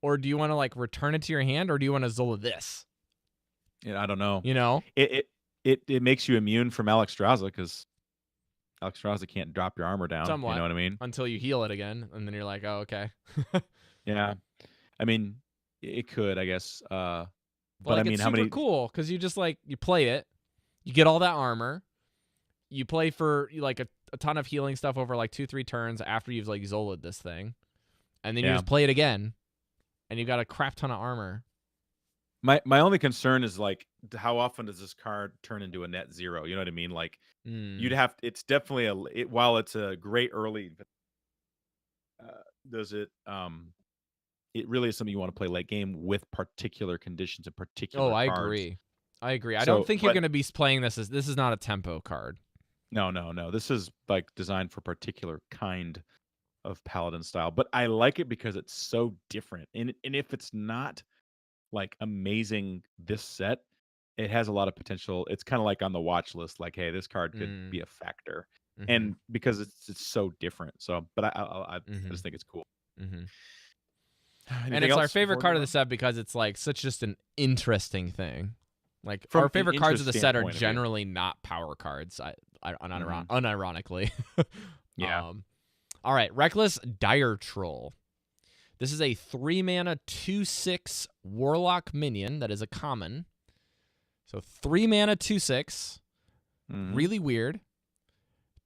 or do you want to like return it to your hand, or do you want to Zola this? yeah, I don't know. You know, It makes you immune from Alexstrasza, because Alexstrasza can't drop your armor down. somewhat You know what I mean? until you heal it again, and then you're like, oh okay. Yeah. I mean, it could, I guess. But Like, I mean, it's how super many? cool because you just like you play it, you get all that armor, you play for like a ton of healing stuff over like 2-3 turns after you've like Zola'd this thing, and then you Yeah. just play it again, and you've got a crap ton of armor. My only concern is like, how often does this card turn into a net zero? You know what I mean? Like, you'd have. It's definitely while it's a great early. Does it? It really is something you want to play late game with particular conditions and particular. Oh, I cards. agree. I agree. I So, don't think you're but- going to be playing this as this is not a tempo card. No. This is like designed for particular kind of paladin style, but I like it because it's so different. And if it's not like amazing this set, it has a lot of potential. It's kind of like on the watch list, like, hey, this card could be a factor, Mhm. and because it's so different. So, but I just think it's cool. Mhm. Anything And it's our else favorite before card we of the move set because it's like such just an interesting thing. Like From our an favorite cards of the interest set are standpoint of view. generally not power cards. Unironically. Yeah. All right, Reckless Dire Troll. This is a 3 mana 2/6 Warlock minion that is a common. So 3 mana 2/6. Mhm. Really weird.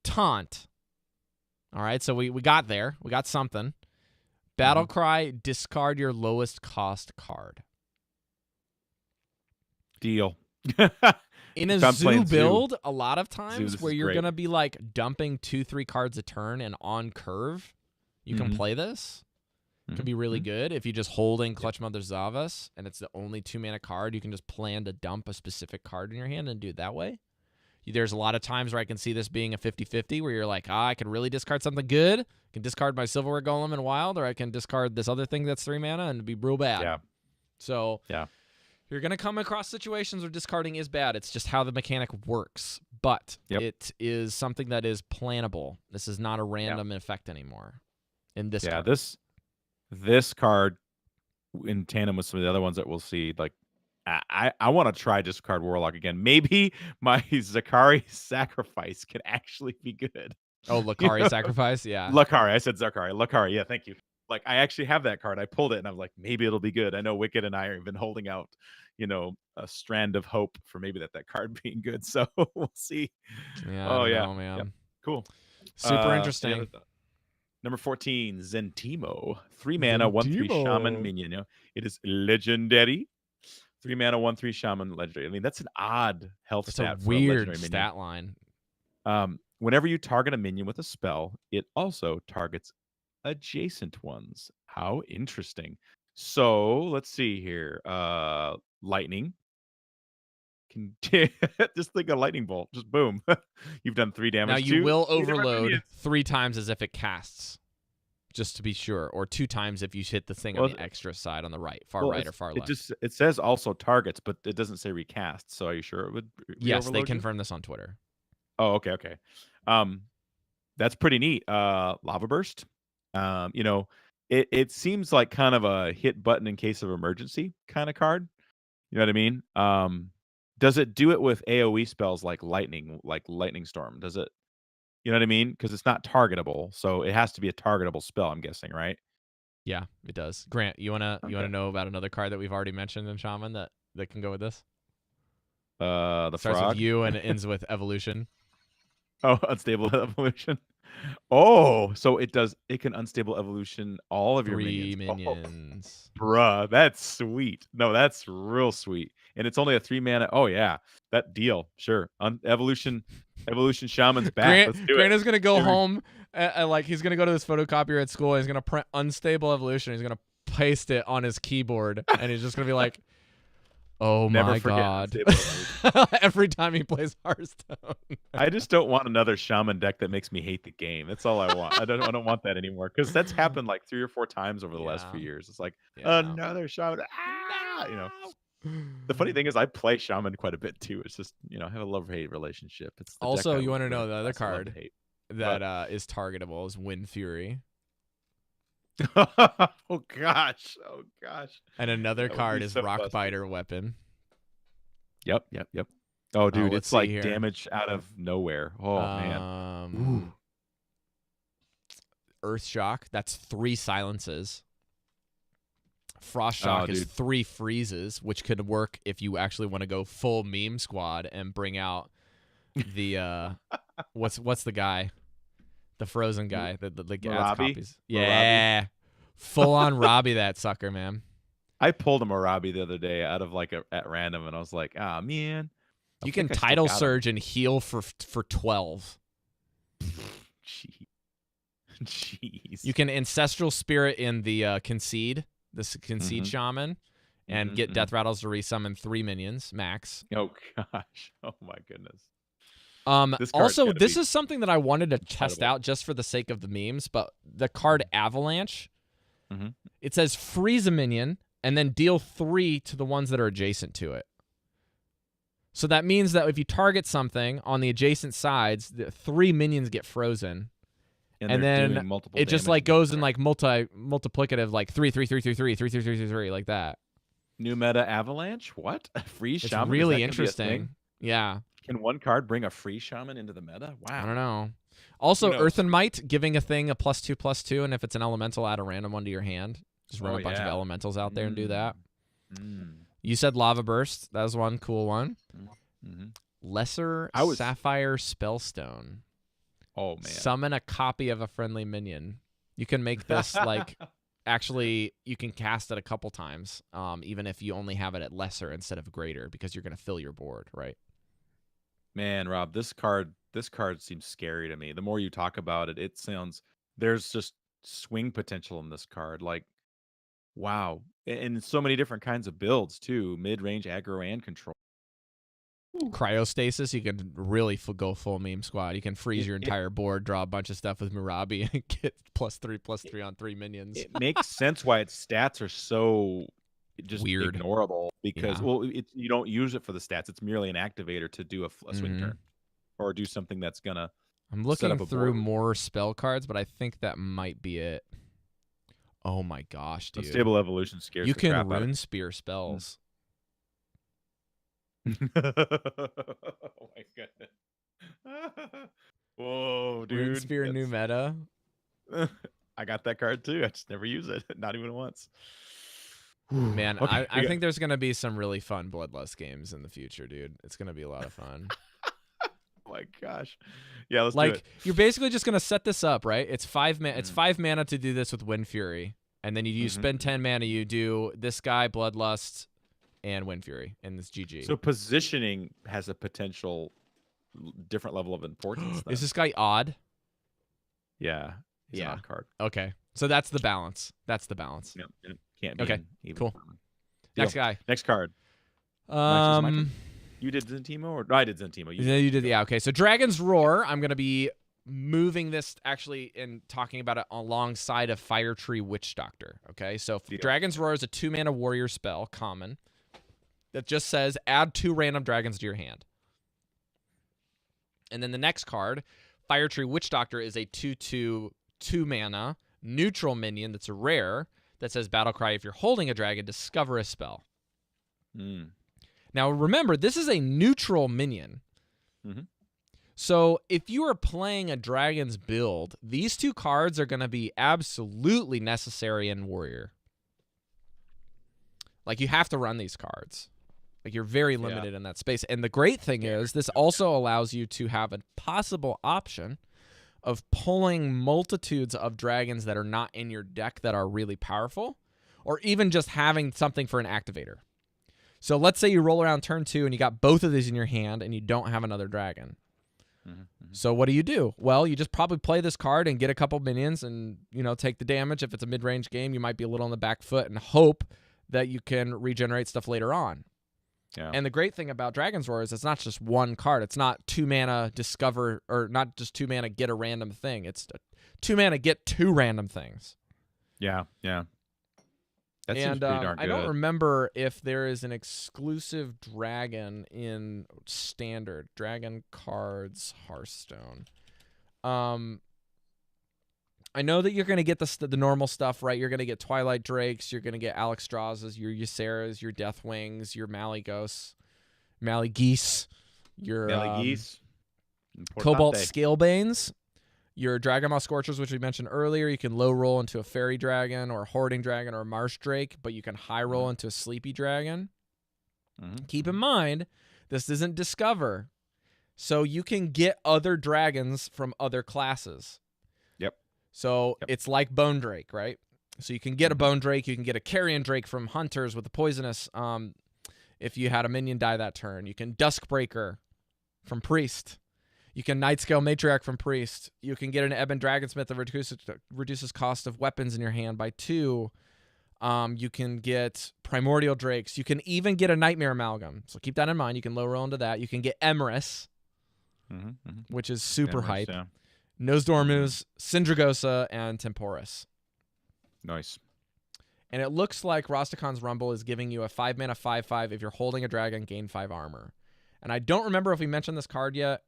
Taunt. All right, so we got there. We got something. Battle cry, discard your lowest cost card. Deal. In a If I'm zoo playing Zoo, build, a lot of times this where is you're great. going to be like dumping 2-3 cards a turn and on curve, you can Mhm. play this. It can be really good if you just holding Clutch Mother Zavas and it's the only 2 mana card. You can just plan to dump a specific card in your hand and do it that way. There's a lot of times where I can see this being a 50-50 where you're like, I can really discard something good. I can discard my Silverware Golem in Wild, or I can discard this other thing that's 3 mana and be real bad. Yeah. So Yeah. you're going to come across situations where discarding is bad. It's just how the mechanic works. But it is something that is plannable. This is not a random effect anymore in this card. This card in tandem with some of the other ones that we'll see, like, I want to try discard Warlock again. Maybe my Zakari sacrifice can actually be good. Oh, Lakari Sacrifice? Yeah. Lakari. I said Zakari. Lakari. Yeah, thank you. Like, I actually have that card. I pulled it, and I was like, maybe it'll be good. I know Wicked and I have been holding out, a strand of hope for maybe that card being good. So we'll see. Yeah. Oh, I don't yeah. know, man. Yep. Cool. Super Any interesting. other thought? Number 14, Zen Teemo. 3 mana, 1/3 Shaman minion. It is legendary. 3 mana, 1/3 Shaman legendary. I mean, that's an odd health It's stat a for weird a legendary stat line. minion. Whenever you target a minion with a spell, it also targets adjacent ones. How interesting. So let's see here. Lightning. Can just think a lightning bolt. Just boom. You've done 3 damage. Now you to will 3 different overload minions. 3 times as if it casts, just to be sure, or 2 times if you hit the thing on Well, the extra side on the right, far Well, right or far left. It says also targets, but it doesn't say recast. So are you sure it would? Yes, they re-overload you? confirmed this on Twitter. Oh, okay. That's pretty neat. Lava burst. It seems like kind of a hit button in case of emergency kind of card. You know what I mean? Does it do it with AoE spells like lightning storm? Does it? You know what I mean? Because it's not targetable, so it has to be a targetable spell. I'm guessing, right? Yeah, it does. Grant, you wanna know about another card that we've already mentioned in Shaman that can go with this? The Starts frog. with U and it ends with evolution. Oh, unstable evolution. Oh, so it does. It can unstable evolution all of your 3 minions. Oh, minions. bruh, that's sweet. No, that's real sweet. And it's only a 3 mana. Oh yeah, that deal. Sure. Evolution shaman's back. Let's do Grant it. is gonna go Here we- home, like he's gonna go to this photocopier at school. And he's gonna print unstable evolution. He's gonna paste it on his keyboard, and he's just gonna be like, "Oh Never my forget god!" unstable evolution. Every time he plays Hearthstone. I just don't want another shaman deck that makes me hate the game. That's all I want. I don't want that anymore because that's happened like 3 or 4 times over the last few Yeah. years. It's like Yeah. another shaman. You know. The funny thing is, I play shaman quite a bit too. It's just I have a love-hate relationship. It's the deck Also, I you want to would know the other class of love card and hate. that is targetable is Wind Fury, Oh gosh. and another That would card be is so Rockbiter Weapon. Yep. Oh, dude, let's it's see like here. damage out of nowhere. Oh man. Ooh. Earth Shock. That's 3 silences. Frost Shock is dude. 3 freezes, which could work if you actually want to go full meme squad and bring out the what's the guy, the frozen guy, the Egads Marabi? copies. Yeah, full on Robbie that sucker, man. I pulled a Marabi the other day out of at random, and I was like, ah man. I You can think I still Tidal got him. Surge and heal for 12. Jeez. You can Ancestral Spirit in the Concede, Concede Mhm. Shaman, and Mhm, get mhm. Death Rattles to resummon 3 minions max. Oh gosh. Oh my goodness. This card's Also, gotta this be is something that I wanted to test incredible. out just for the sake of the memes, but the card Avalanche, Mhm. it says freeze a minion and then deal 3 to the ones that are adjacent to it. So that means that if you target something on the adjacent sides, the 3 minions get frozen. And they're then doing multiple it just damage like to the goes in card. like multiplicative, like 3, 3, 3, 3, 3, 3, 3, 3, 3, 3, like that. New meta avalanche. What? A free It's shaman? Is that really gonna be a interesting. thing? Yeah. Can one card bring a free shaman into the meta? I Wow. don't know. Also, Who knows? Earth and Might, giving a thing a +2/+2, and if it's an elemental, add a random one to your hand. Just run Oh, a bunch of yeah. elementals out there and do that. Mm. You said Lava Burst. That was one cool one. Mhm. Lesser I was- Sapphire Spellstone. Oh man. Summon a copy of a friendly minion. You can make this like actually you can cast it a couple times, even if you only have it at lesser instead of greater, because you're gonna fill your board, right? Man, Rob, this card seems scary to me. The more you talk about it, it sounds there's just swing potential in this card. Like, wow. And so many different kinds of builds too, mid-range, aggro, and control. Cryostasis, you can really go full meme squad. You can freeze your It- entire board, draw a bunch of stuff with Murabi, and get +3/+3 on 3 minions. It makes sense why its stats are so just Weird. ignorable because Yeah. well, you don't use it for the stats. It's merely an activator to do a swing Mhm. turn or do something that's gonna. I'm set looking up a through board. more spell cards, but I think that might be it. Oh my gosh, dude. Unstable evolution scares You the can crap out of rune spear spells. oh my goodness. Whoa, dude. Rune spear new meta. I got that card too. I just never use it. Not even once. Man, Okay, I think there's going to be some really fun Bloodlust games in the future, dude. It's going to be a lot of fun. Oh my gosh. Yeah, let's do Like, it. you're basically just going to set this up, right? It's 5 mana. It's 5 mana to do this with Wind Fury. And then you spend 10 mana, you do this guy, Bloodlust, and Wind Fury, and this GG. So positioning has a potential different level of importance. Is then. this guy odd? Yeah. He's an Yeah. odd card. Okay. So that's the balance. That's the balance. Yeah, it can't be Okay, an even cool. common. Next Deal. guy. Next card. Is it my turn? Um, You did Zen Teemo or no, I did Zen Teemo. you did, yeah. Okay. So Dragon's Roar, I'm going to be moving this actually and talking about it alongside of Fire Tree Witch Doctor. Okay. So Yeah. Dragon's Roar is a 2-mana warrior spell, common, that just says add 2 random dragons to your hand. And then the next card, Fire Tree Witch Doctor, is a 2/2 2-mana neutral minion that's a rare that says battle cry. If you're holding a dragon, discover a spell. Mm. Now remember, this is a neutral minion. Mhm. So if you are playing a dragon's build, these 2 cards are going to be absolutely necessary in warrior. Like, you have to run these cards. Like you're very limited in that space. And the great thing is this also allows you to have a possible option of pulling multitudes of dragons that are not in your deck that are really powerful, or even just having something for an activator. So let's say you roll around turn 2 and you got both of these in your hand and you don't have another dragon. So what do? Well, you just probably play this card and get a couple minions and, take the damage. If it's a mid-range game, you might be a little on the back foot and hope that you can regenerate stuff later on. Yeah. And the great thing about Dragon's Roar is it's not just one card. It's not 2 mana discover, or not just 2 mana get a random thing. It's 2 mana get 2 random things. Yeah. That seems pretty darn good. I don't remember if there is an exclusive dragon in Standard Dragon Cards Hearthstone. I know that you're going to get the normal stuff, right? You're going to get Twilight Drakes, you're going to get Alexstrasza's, your Yseras, your Deathwings, your Malygos, Malygeese, your Cobalt Scalebanes, your Dragon Ma Scorchers, which we mentioned earlier. You can low roll into a Fairy Dragon or a Hoarding Dragon or a Marsh Drake, but you can high roll into a Sleepy Dragon. Keep in mind, this isn't Discover, so you can get other dragons from other classes. So it's like Bone Drake, right? So you can get a Bone Drake, you can get a Carrion Drake from Hunters with a Poisonous if you had a minion die that turn. You can Duskbreaker from Priest. You can Nightscale Matriarch from Priest. You can get an Ebon Dragonsmith that reduces cost of weapons in your hand by 2. You can get Primordial Drakes. You can even get a Nightmare Amalgam. So keep that in mind. You can low roll into that. You can get Emrys, which is super hype. Yeah. Nosedormus, Syndragosa, and Temporis. Nice. And it looks like Rhastakahn's Rumble is giving you a 5 mana 5/5 if you're holding a dragon, gain 5 armor. And I don't remember if we mentioned this card yet,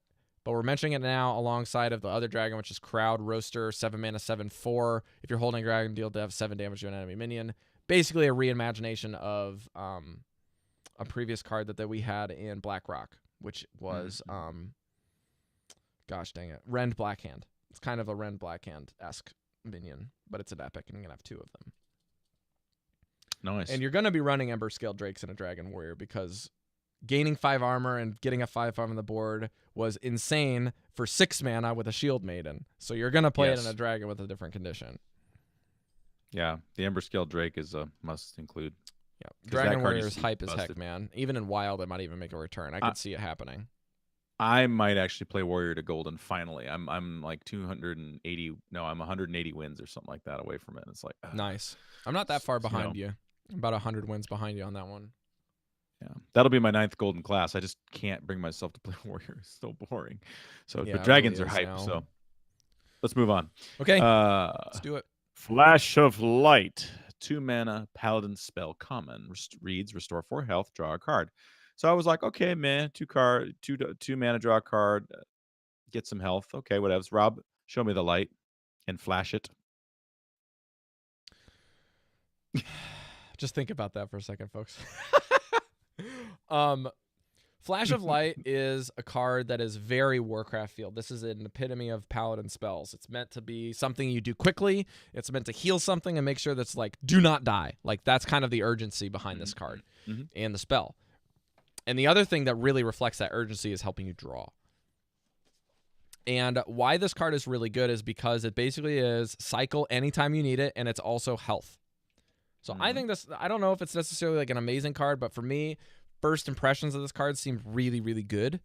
but we're mentioning it now alongside of the other dragon, which is Crowd Roaster, 7 mana 7/4. If you're holding a dragon, deal 7 damage to an enemy minion. Basically a reimagination of a previous card that we had in Blackrock, which was gosh dang it, Rend Blackhand. It's kind of a Rend Blackhand-esque minion, but it's an epic, and you're going to have 2 of them. Nice. And you're going to be running Ember Scale Drakes in a Dragon Warrior because gaining 5 armor and getting a 5/5 on the board was insane for 6 mana with a Shield Maiden. So you're going to play it in a dragon with a different condition. Yeah, the Ember Scale Drake is a must include. Yeah, Dragon Warrior is hype as heck, man. Even in Wild, it might even make a return. I could see it happening. I might actually play Warrior to Golden finally. I'm like 280. No, I'm 180 wins or something like that away from it. It's like nice. I'm not that far behind you. I'm about 100 wins behind you on that one. Yeah, that'll be my 9th Golden class. I just can't bring myself to play Warrior. It's so boring. So the dragons are hype. So let's move on. Okay, let's do it. Flash of Light, 2 mana Paladin spell common. Reads restore 4 health, draw a card. So I was like, okay, man, 2 mana, draw a card, get some health. Okay, whatever. Rob, show me the light and flash it. Just think about that for a second, folks. Flash of Light is a card that is very Warcraft field. This is an epitome of Paladin spells. It's meant to be something you do quickly. It's meant to heal something and make sure that's like, do not die. Like, that's kind of the urgency behind this card and the spell. And the other thing that really reflects that urgency is helping you draw. And why this card is really good is because it basically is cycle anytime you need it, and it's also health. So I think this, I don't know if it's necessarily like an amazing card, but for me, first impressions of this card seemed really, really good.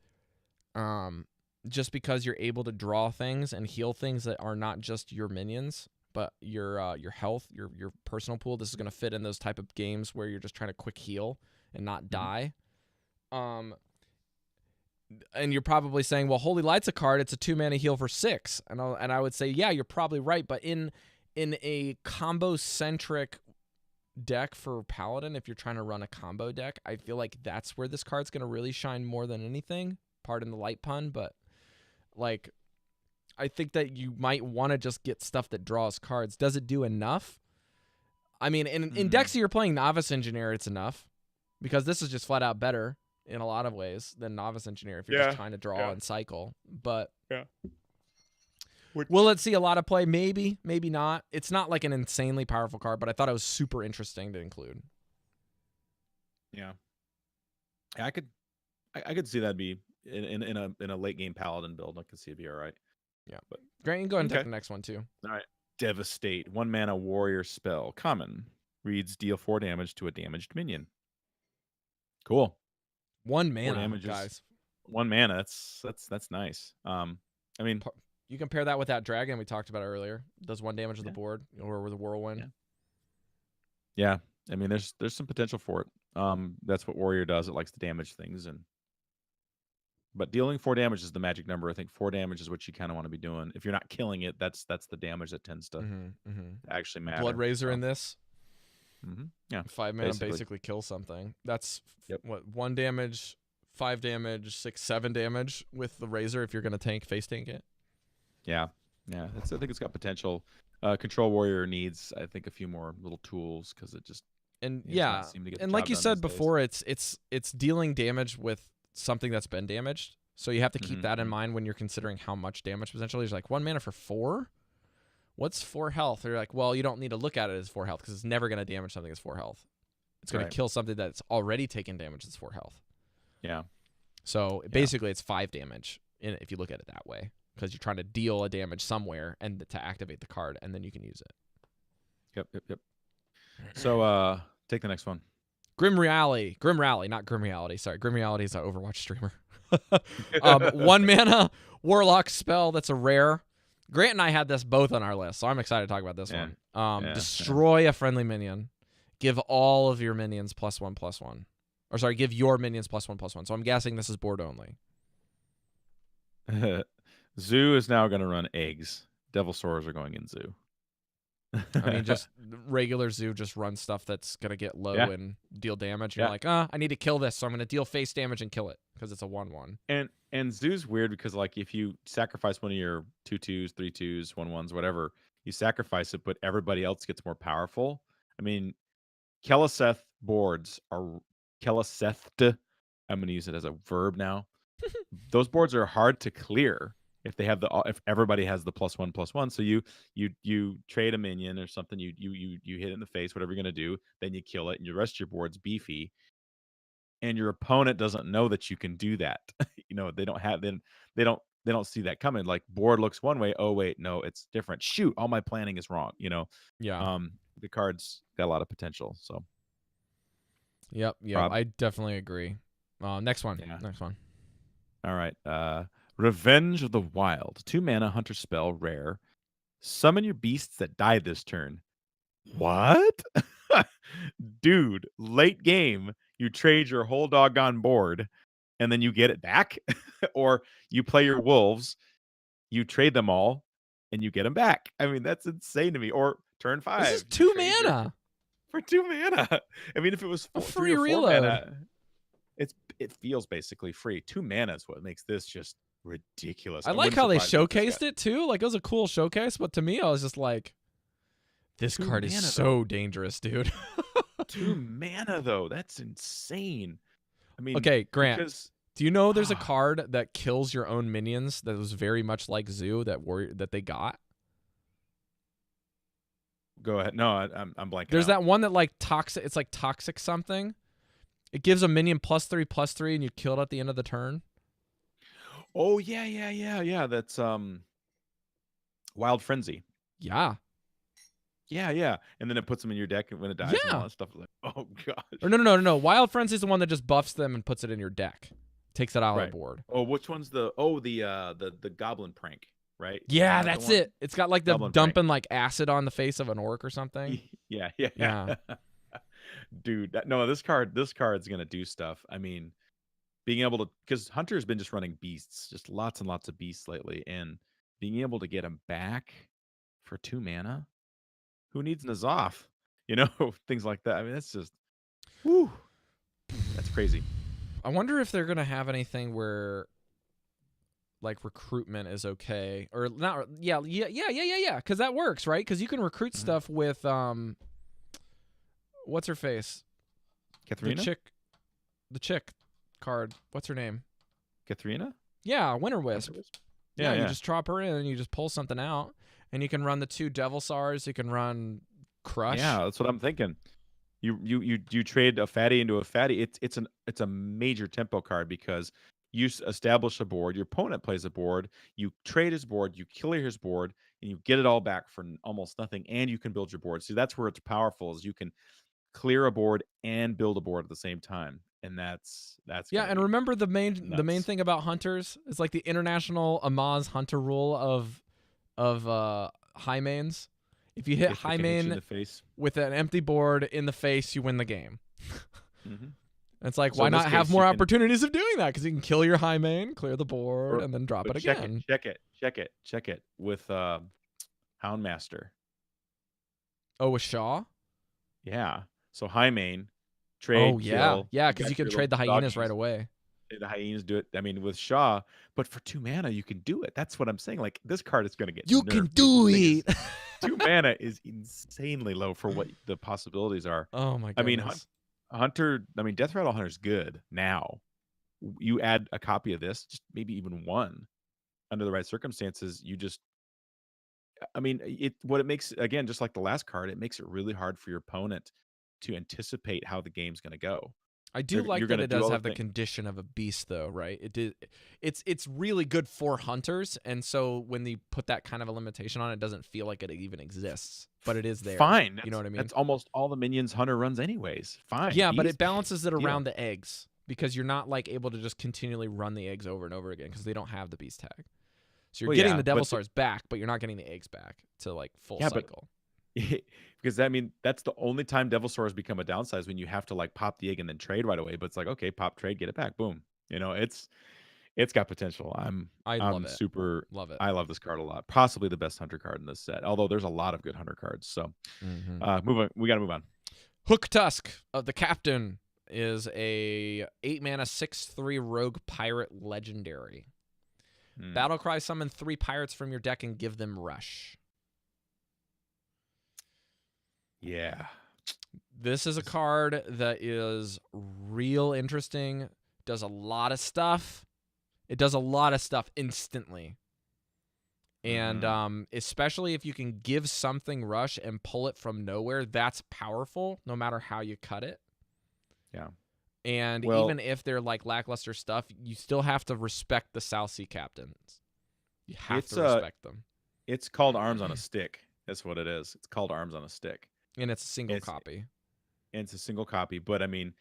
Just because you're able to draw things and heal things that are not just your minions, but your health, your personal pool. This is going to fit in those type of games where you're just trying to quick heal and not die. And you're probably saying, well, Holy Light's a card. It's a 2 mana heal for 6. And I would say, yeah, you're probably right. But in a combo-centric deck for Paladin, if you're trying to run a combo deck, I feel like that's where this card's going to really shine more than anything. Pardon the light pun, but like, I think that you might want to just get stuff that draws cards. Does it do enough? I mean, in decks that you're playing Novice Engineer, it's enough. Because this is just flat out better in a lot of ways than Novice Engineer if you're just trying to draw and cycle. But will it see a lot of play? Maybe, maybe not. It's not like an insanely powerful card, but I thought it was super interesting to include. Yeah. I could see that be in a late game paladin build. I could see it be all right. Yeah. But Grant, you can go ahead and okay. take the next one too. All right. Devastate. 1 mana warrior spell. Common. Reads deal 4 damage to a damaged minion. Cool. 1 4 mana, damages. guys. 1 mana. That's nice. I mean, You compare that with that dragon we talked about earlier. Does 1 damage to the board, or with a whirlwind. Yeah. I mean, there's some potential for it. That's what warrior does. It likes to damage things, but dealing 4 damage is the magic number. I think 4 damage is what you kind of want to be doing. If you're not killing it, that's the damage that tends to actually matter. Blood Razor in this. Yeah. 5 mana basically kill something. That's what 1 damage, 5 damage, 6, 7 damage with the Razor if you're gonna face tank it. Yeah. I think it's got potential. Control warrior needs, I think, a few more little tools because it just and like you said before, it's dealing damage with something that's been damaged. So you have to keep that in mind when you're considering how much damage potentially. It's like 1 mana for 4. What's 4 health? They're like, well, you don't need to look at it as 4 health because it's never going to damage something that's 4 health. It's going to kill something that's already taken damage that's 4 health. Yeah. So basically, it's 5 damage if you look at it that way, because you're trying to deal a damage somewhere and to activate the card, and then you can use it. Yep. So take the next one. Grim Rally, not Grim Reality. Sorry, Grim Reality is an Overwatch streamer. 1 mana Warlock spell that's a rare. Grant and I had this both on our list, so I'm excited to talk about this one. Destroy a friendly minion. Give all of your minions +1/+1. Or sorry, give your minions +1/+1. So I'm guessing this is board only. Zoo is now going to run eggs. Devil Swords are going in Zoo. I mean, just regular Zoo just runs stuff that's going to get low and deal damage. You're like, I need to kill this, so I'm going to deal face damage and kill it because it's a 1/1. And Zoo's weird because, like, if you sacrifice one of your 2/2s, 3/2s, 1/1s, whatever, you sacrifice it, but everybody else gets more powerful. I mean, Keleseth boards are Keleseth. I'm going to use it as a verb now. Those boards are hard to clear if everybody has the +1/+1. So you trade a minion or something, you hit it in the face, whatever you're going to do, then you kill it, and the rest of your board's beefy. And your opponent doesn't know that you can do that. They don't see that coming. Like, board looks one way. Oh wait, no, it's different. Shoot, all my planning is wrong. The card's got a lot of potential. So. Yep. Rob? I definitely agree. Next one. Yeah. Next one. All right. Revenge of the Wild. 2 mana hunter spell, rare. Summon your beasts that die this turn. What? Dude, late game, you trade your whole doggone board and then you get it back. Or you play your wolves, you trade them all, and you get them back. I mean, that's insane to me. Or turn 5. This is 2 mana. For 2 mana. I mean, if it was a 3 free or 4 reload. mana, it feels basically free. 2 mana is what makes this just ridiculous. I like how they showcased it too. Like, it was a cool showcase, but to me, I was just like, this card is so dangerous, dude. 2 mana though, that's insane. I mean, okay, Grant, do you know there's a card that kills your own minions that was very much like Zoo that they got? Go ahead. No, I'm blanking. There's that one that like toxic. It's like toxic something. It gives a minion +3/+3, and you kill it at the end of the turn. Oh yeah. That's Wild Frenzy. Yeah. Yeah. And then it puts them in your deck when it dies and all that stuff. Like, oh gosh. Or no. Wild Frenzy is the one that just buffs them and puts it in your deck. Takes it out of the board. Oh, which one's the Goblin Prank, right? Yeah, that's it. It's got like the Goblin dumping Prank. like acid on the face of an orc or something. Yeah. Dude, this card's gonna do stuff. I mean, being able to, because Hunter's been just running beasts, just lots and lots of beasts lately, and being able to get them back for 2 mana, who needs N'Zoth? Things like that. I mean, that's just, whew, that's crazy. I wonder if they're gonna have anything where, like, recruitment is okay or not. Yeah. Because that works, right? Because you can recruit stuff with what's her face? Katharina? The chick card. What's her name? Katharina? Yeah, Winter Wisp. Yeah. You just drop her in and you just pull something out, and you can run the 2 Devil Sars. You can run Crush. Yeah, that's what I'm thinking. You trade a fatty into a fatty. It's a major tempo card because you establish a board. Your opponent plays a board. You trade his board. You clear his board, and you get it all back for almost nothing. And you can build your board. See, that's where it's powerful. Is you can clear a board and build a board at the same time, and that's Yeah, and remember the main thing about hunters is like the international Amaz hunter rule of high mains. If you hit high main with an empty board in the face, you win the game. It's like, why not have more opportunities of doing that? Because you can kill your high main, clear the board, and then drop it again. Check it with Houndmaster. Oh, with Shaw? Yeah. So high main, trade. Oh, yeah. Kill, yeah, because you can trade the hyenas right away. The hyenas do it. I mean, with Shaw, but for 2 mana, you can do it. That's what I'm saying. Like, this card is going to get You nerfed. can do it. 2 mana is insanely low for what the possibilities are. Oh, my goodness. I mean, Death Rattle Hunter's good now. You add a copy of this, just maybe even one, under the right circumstances, what it makes, again, just like the last card, it makes it really hard for your opponent to anticipate how the game's going to go. I do like that it does have the condition of a beast, though, right? It's really good for hunters, and so when they put that kind of a limitation on it, doesn't feel like it even exists, but it is there. Fine. You know what I mean? That's almost all the minions hunter runs anyways. Fine. Yeah, but it balances it around the eggs, because you're not like able to just continually run the eggs over and over again because they don't have the beast tag. So you're getting the Devil Stars back, but you're not getting the eggs back to like full cycle. Because that's the only time Devil Stars become a downside is when you have to like pop the egg and then trade right away. But it's like, okay, pop, trade, get it back, boom. It's got potential. I love it. I love this card a lot. Possibly the best hunter card in this set. Although there's a lot of good hunter cards. So move on. We got to move on. Hook Tusk of the Captain is a 8 mana 6/3 rogue pirate legendary. Battlecry, summon 3 pirates from your deck and give them rush. Yeah. This is a card that is real interesting. Does a lot of stuff. It does a lot of stuff instantly. And especially if you can give something rush and pull it from nowhere, that's powerful no matter how you cut it. Yeah. And even if they're like lackluster stuff, you still have to respect the South Sea captains. You have to respect them. It's called Arms on a Stick. That's what it is. It's called Arms on a Stick. And it's a single copy. And it's a single copy. But I mean,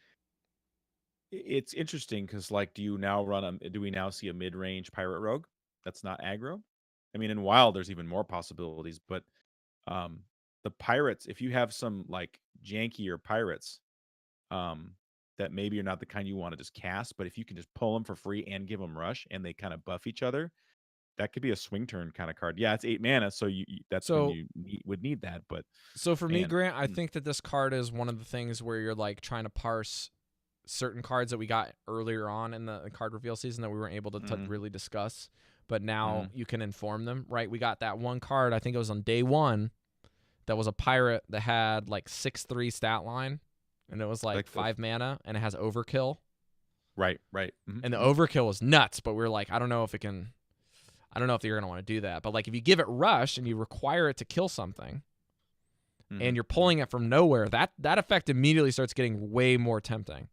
it's interesting because like, do we now see a mid-range pirate rogue that's not aggro? I mean, in Wild, there's even more possibilities. But the pirates, if you have some like jankier pirates, that maybe you're not the kind you want to just cast, but if you can just pull them for free and give them rush and they kind of buff each other, that could be a swing turn kind of card. Yeah, it's 8 mana, so when you would need that. But so for me, Grant, I think that this card is one of the things where you're like trying to parse certain cards that we got earlier on in the card reveal season that we weren't able to really discuss, but now you can inform them, right? We got that one card, I think it was on day 1, that was a pirate that had like 6/3 stat line. And it was like 5 mana, and it has overkill. Right. And the overkill was nuts, but we were like, I don't know if you're going to want to do that. But like if you give it rush and you require it to kill something, and you're pulling it from nowhere, that effect immediately starts getting way more tempting.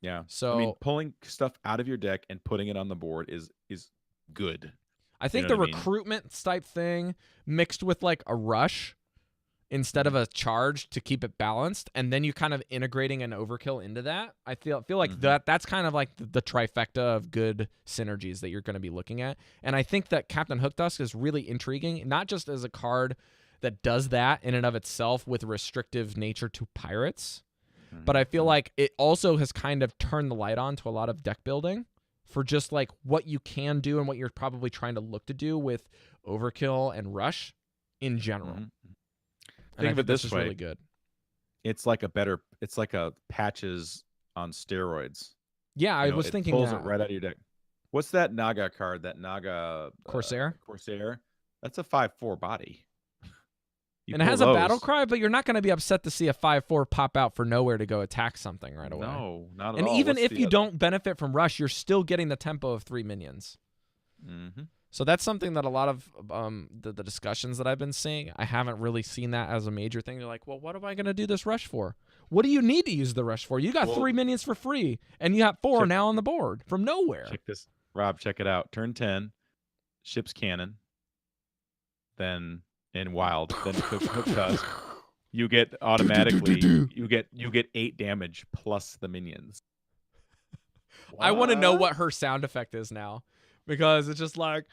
Yeah. So I mean, pulling stuff out of your deck and putting it on the board is good. I think the recruitment type thing mixed with like a rush instead of a charge to keep it balanced, and then you kind of integrating an overkill into that. I feel like that's kind of like the trifecta of good synergies that you're going to be looking at. And I think that Captain Hook Tusk is really intriguing, not just as a card that does that in and of itself with restrictive nature to pirates, but I feel like it also has kind of turned the light on to a lot of deck building for just like what you can do and what you're probably trying to look to do with overkill and rush in general. Think of it this way. Really good. It's like a patches on steroids. Yeah, I was thinking pulls it right out of your deck. What's that Naga card? That Naga Corsair? Corsair. That's a 5/4 body. And it has a battle cry, but you're not going to be upset to see a 5/4 pop out for nowhere to go attack something right away. No, not at all. And even if you don't benefit from rush, you're still getting the tempo of 3 minions. So that's something that a lot of the discussions that I've been seeing, I haven't really seen that as a major thing. They're like, well, what am I going to do this rush for? What do you need to use the rush for? You got 3 minions for free, and you have 4 now on the board from nowhere. Check this. Rob, check it out. Turn 10, ship's cannon, then in wild, then hook Tusk. You get automatically, you get 8 damage plus the minions. I want to know what her sound effect is now. Because it's just like,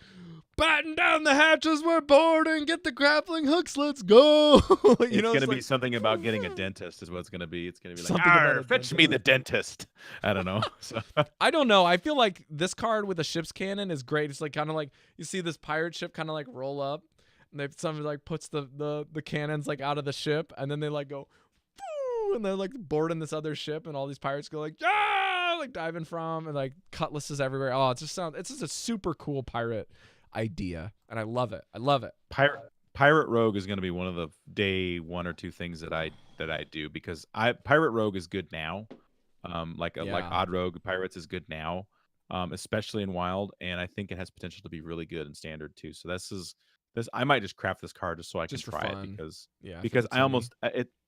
batten down the hatches, we're boarding, get the grappling hooks, let's go. It's going to be something about getting a dentist is what it's going to be. It's going to be like, fetch me the dentist. I don't know. So. I don't know. I feel like this card with a ship's cannon is great. It's like kind of like, you see this pirate ship kind of like roll up, and somebody like puts the cannons like out of the ship, and then they like go, and they're like boarding this other ship, and all these pirates go like, yeah! Like diving from, and like cutlasses everywhere. Oh, it's just a super cool pirate idea, and I love it. Pirate Rogue is going to be one of the day 1 or 2 things that I do, because Pirate Rogue is good now. Like Odd Rogue Pirates is good now, especially in Wild, and I think it has potential to be really good in Standard too. So this I might just craft this card just so I can try it, because I almost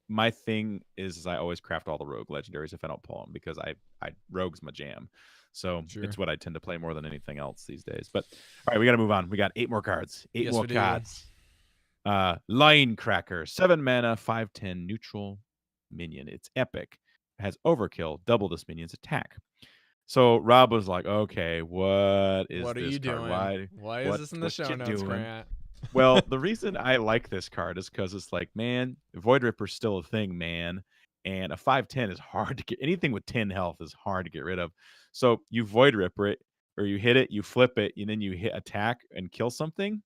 my thing is I always craft all the rogue legendaries if I don't pull them, because I rogue's my jam. So it's what I tend to play more than anything else these days. But all right, we got to move on. We got 8 more cards. 8 more cards. Line Cracker, 7 mana, 5/10 neutral minion. It's epic. It has overkill, double this minion's attack. So Rob was like, okay, what is what this are you card? doing? Why is this in the show notes, Grant? Well, the reason I like this card is because it's like, man, Void Ripper's still a thing, man. And a 5/10 is hard to get. Anything with 10 health is hard to get rid of. So you Void Ripper it, or you hit it, you flip it, and then you hit attack and kill something.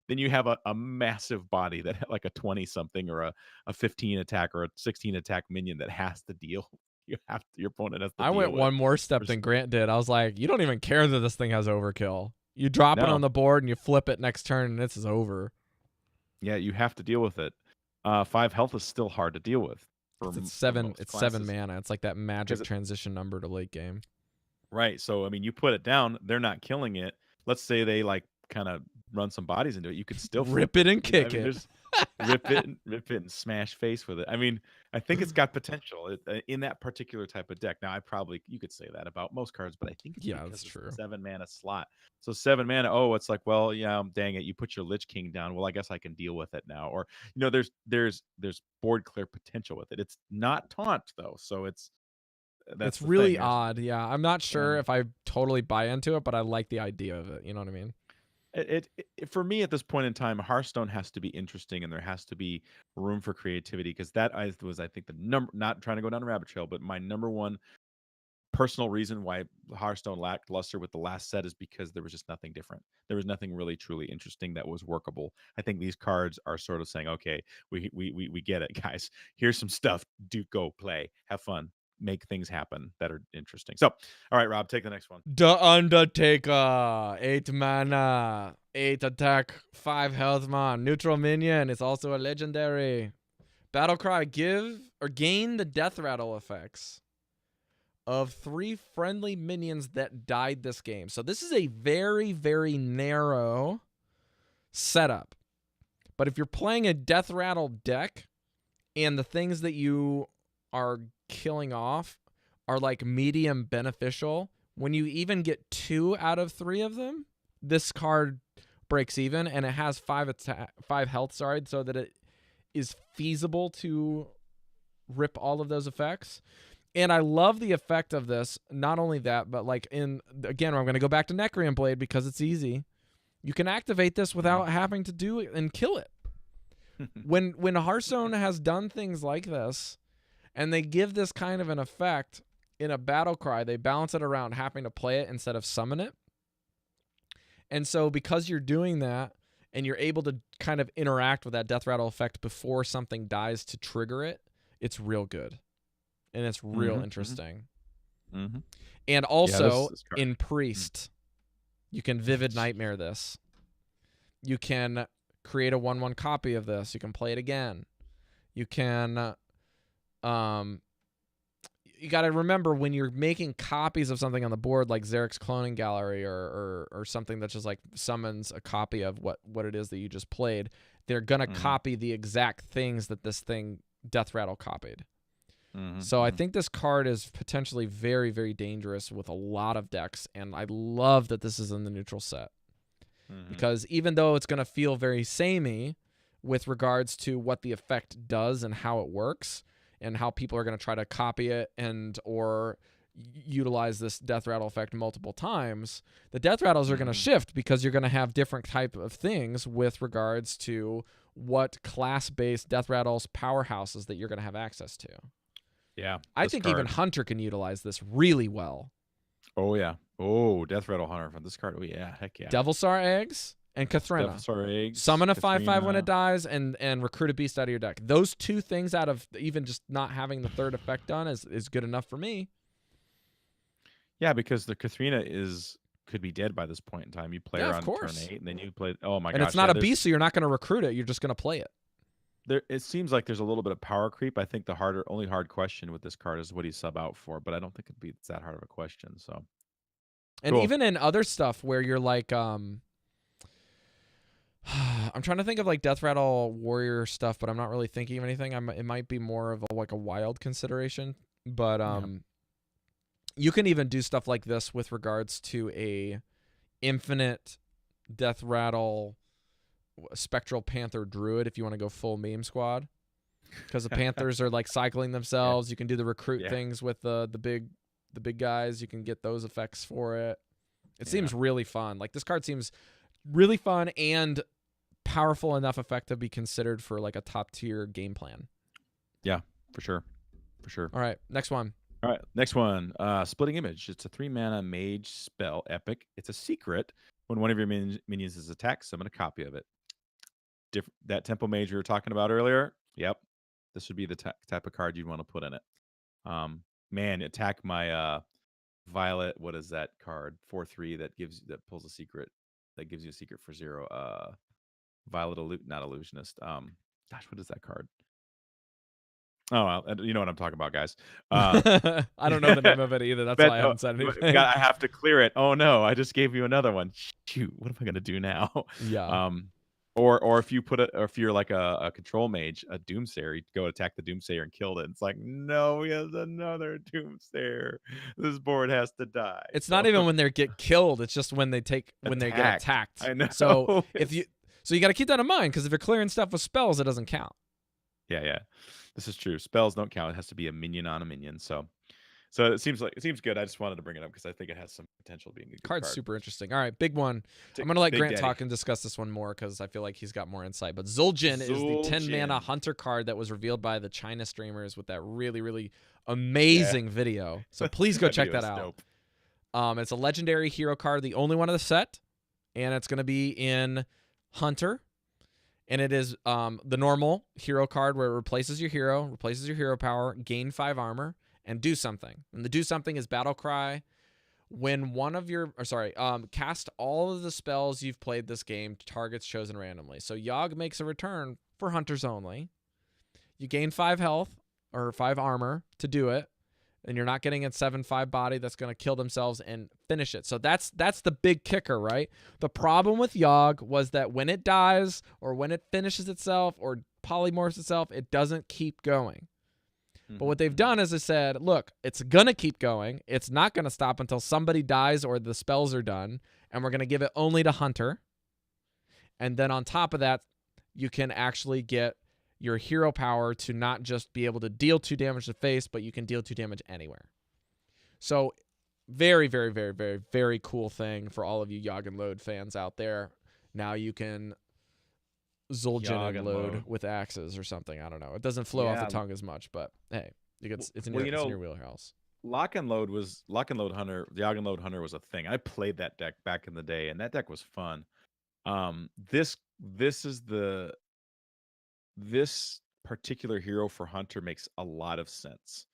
Then you have a massive body that like a 20-something or a 15 attack or a 16 attack minion that has to deal. Your opponent has to deal went with. one more step than Grant did. I was like, you don't even care that this thing has overkill. You drop it on the board and you flip it next turn, and this is over. Yeah, you have to deal with it. 5 health is still hard to deal with. It's 7 mana. It's like that magic transition number to late game. Right. So I mean, you put it down, they're not killing it. Let's say they like kind of run some bodies into it. You could still rip it and kick it. Rip it and smash face with it. I mean, I think it's got potential in that particular type of deck. Now, you could say that about most cards, but I think it's that's true. 7 mana slot. So 7 mana. Oh, it's like, well, yeah, dang it. You put your Lich King down. Well, I guess I can deal with it now. Or there's board clear potential with it. It's not taunt though, so it's really odd. Yeah, I'm not sure if I totally buy into it, but I like the idea of it. You know what I mean? It for me at this point in time, Hearthstone has to be interesting, and there has to be room for creativity, because that was, I think, the number. Not trying to go down a rabbit trail, but my number one personal reason why Hearthstone lacked luster with the last set is because there was just nothing different. There was nothing really truly interesting that was workable. I think these cards are sort of saying, okay, we get it, guys. Here's some stuff. Go play, have fun. Make things happen that are interesting. So, all right, Rob, take the next one. The Undertaker, 8 mana, 8 attack, 5 health man, neutral minion. It's also a legendary. Battlecry, gain the death rattle effects of 3 friendly minions that died this game. So this is a very, very narrow setup. But if you're playing a death rattle deck and the things that you are killing off are like medium beneficial, when you even get 2 out of 3 of them, this card breaks even, and it has 5 health, so that it is feasible to rip all of those effects. And I love the effect of this. Not only that, but like again, I'm going to go back to Necreon Blade because it's easy. You can activate this without having to do it and kill it. When Hearthstone has done things like this, and they give this kind of an effect in a battle cry, they balance it around having to play it instead of summon it. And so because you're doing that, and you're able to kind of interact with that death rattle effect before something dies to trigger it, it's real good. And it's real interesting. Mm-hmm. And also, in Priest, you can Vivid Nightmare this. You can create a 1/1 copy of this. You can play it again. You can... you got to remember when you're making copies of something on the board, like Zarek's Cloning Gallery or something that just like summons a copy of what it is that you just played, they're gonna copy the exact things that this thing Death Rattle copied. So I think this card is potentially very, very dangerous with a lot of decks, and I love that this is in the neutral set. Because even though it's going to feel very samey with regards to what the effect does and how it works and how people are going to try to copy it and or utilize this Death Rattle effect multiple times, the Death Rattles are going to shift because you're going to have different type of things with regards to what class-based Death Rattles powerhouses that you're going to have access to. Yeah. I think even Hunter can utilize this really well. Oh, yeah. Oh, Death Rattle Hunter from this card. Oh, yeah. Heck yeah. Devilsaur Eggs and Kathrena. Devilsaur Eggs. Summon a 5/5 when it dies and recruit a beast out of your deck. Those two things out of even just not having the third effect done is good enough for me. Yeah, because the Kathrena could be dead by this point in time. You play her on turn 8, and then you play. Oh, my gosh. And it's not a beast, so you're not going to recruit it. You're just going to play it. It seems like there's a little bit of power creep. I think the only hard question with this card is what do you sub out for, but I don't think it's that hard of a question. So, and even in other stuff where you're like, I'm trying to think of like Death Rattle Warrior stuff, but I'm not really thinking of anything. It might be more of a wild consideration, but you can even do stuff like this with regards to a infinite Death Rattle Spectral Panther Druid if you want to go full meme squad, because the Panthers are like cycling themselves. You can do the recruit things with the big guys. You can get those effects for it. It seems really fun. Like this card seems really fun and powerful enough effect to be considered for like a top tier game plan. Yeah, for sure. All right, next one. All right, next one. Splitting Image. It's a 3-mana mage spell epic. It's a secret. When one of your minions is attacked, summon a copy of it. That Tempo Mage we were talking about earlier. Yep, this would be the type of card you'd want to put in it. Man, attack my Violet. What is that card? 4/3 that pulls a secret. That gives you a secret for 0. Violet not Illusionist. Gosh, what is that card? Oh, well, you know what I'm talking about, guys. I don't know the name of it either. That's why I haven't said anything. I have to clear it. Oh no, I just gave you another one. Shoot, what am I gonna do now? Yeah. Or if you're like a control mage, a Doomsayer, you go attack the Doomsayer and kill it. It's like, no, he has another Doomsayer. This board has to die. It's not even when they get killed. It's just when they get attacked. I know. So you got to keep that in mind, because if you're clearing stuff with spells, it doesn't count. Yeah. This is true. Spells don't count. It has to be a minion on a minion. So it seems good. I just wanted to bring it up because I think it has some potential being a good card. Card's super interesting. All right, big one. I'm going to let Grant talk and discuss this one more because I feel like he's got more insight. But Zul'jin is the 10-mana hunter card that was revealed by the China streamers with that really, really amazing video. So please go check that out. It's a legendary hero card, the only one of the set, and it's going to be in Hunter. And it is the normal hero card where it replaces your hero power, gain 5 armor, and do something. And the do something is Battle Cry. When cast all of the spells you've played this game to targets chosen randomly. So Yogg makes a return for hunters only. You gain 5 health or 5 armor to do it, and you're not getting a 7/5 body that's going to kill themselves and finish it. So that's the big kicker, right? The problem with Yogg was that when it dies or when it finishes itself or polymorphs itself, it doesn't keep going. But what they've done is they said, look, it's going to keep going. It's not going to stop until somebody dies or the spells are done, and we're going to give it only to Hunter. And then on top of that, you can actually get your hero power to not just be able to deal 2 damage to face, but you can deal 2 damage anywhere. So very, very, very, very, very cool thing for all of you Yogg and Load fans out there. Now you can Zul'jin and load with axes or something. I don't know. It doesn't flow off the tongue as much, but hey, it's in your wheelhouse. Lock and Load Hunter. The Yogg and Load Hunter was a thing. I played that deck back in the day, and that deck was fun. This particular hero for Hunter makes a lot of sense.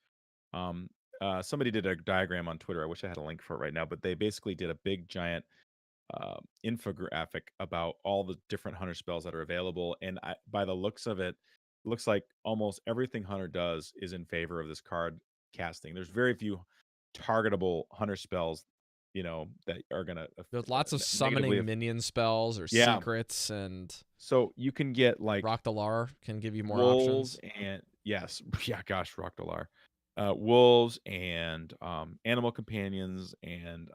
Somebody did a diagram on Twitter. I wish I had a link for it right now, but they basically did a big giant infographic about all the different Hunter spells that are available. And by the looks of it, looks like almost everything Hunter does is in favor of this card. casting. There's very few targetable hunter spells, that are gonna There's lots of negatively summoning minion spells or Yeah. secrets, and So you can get like Rhastakahn can give you more wolves options. and yes, yeah, gosh, Rhastakahn. Wolves and animal companions and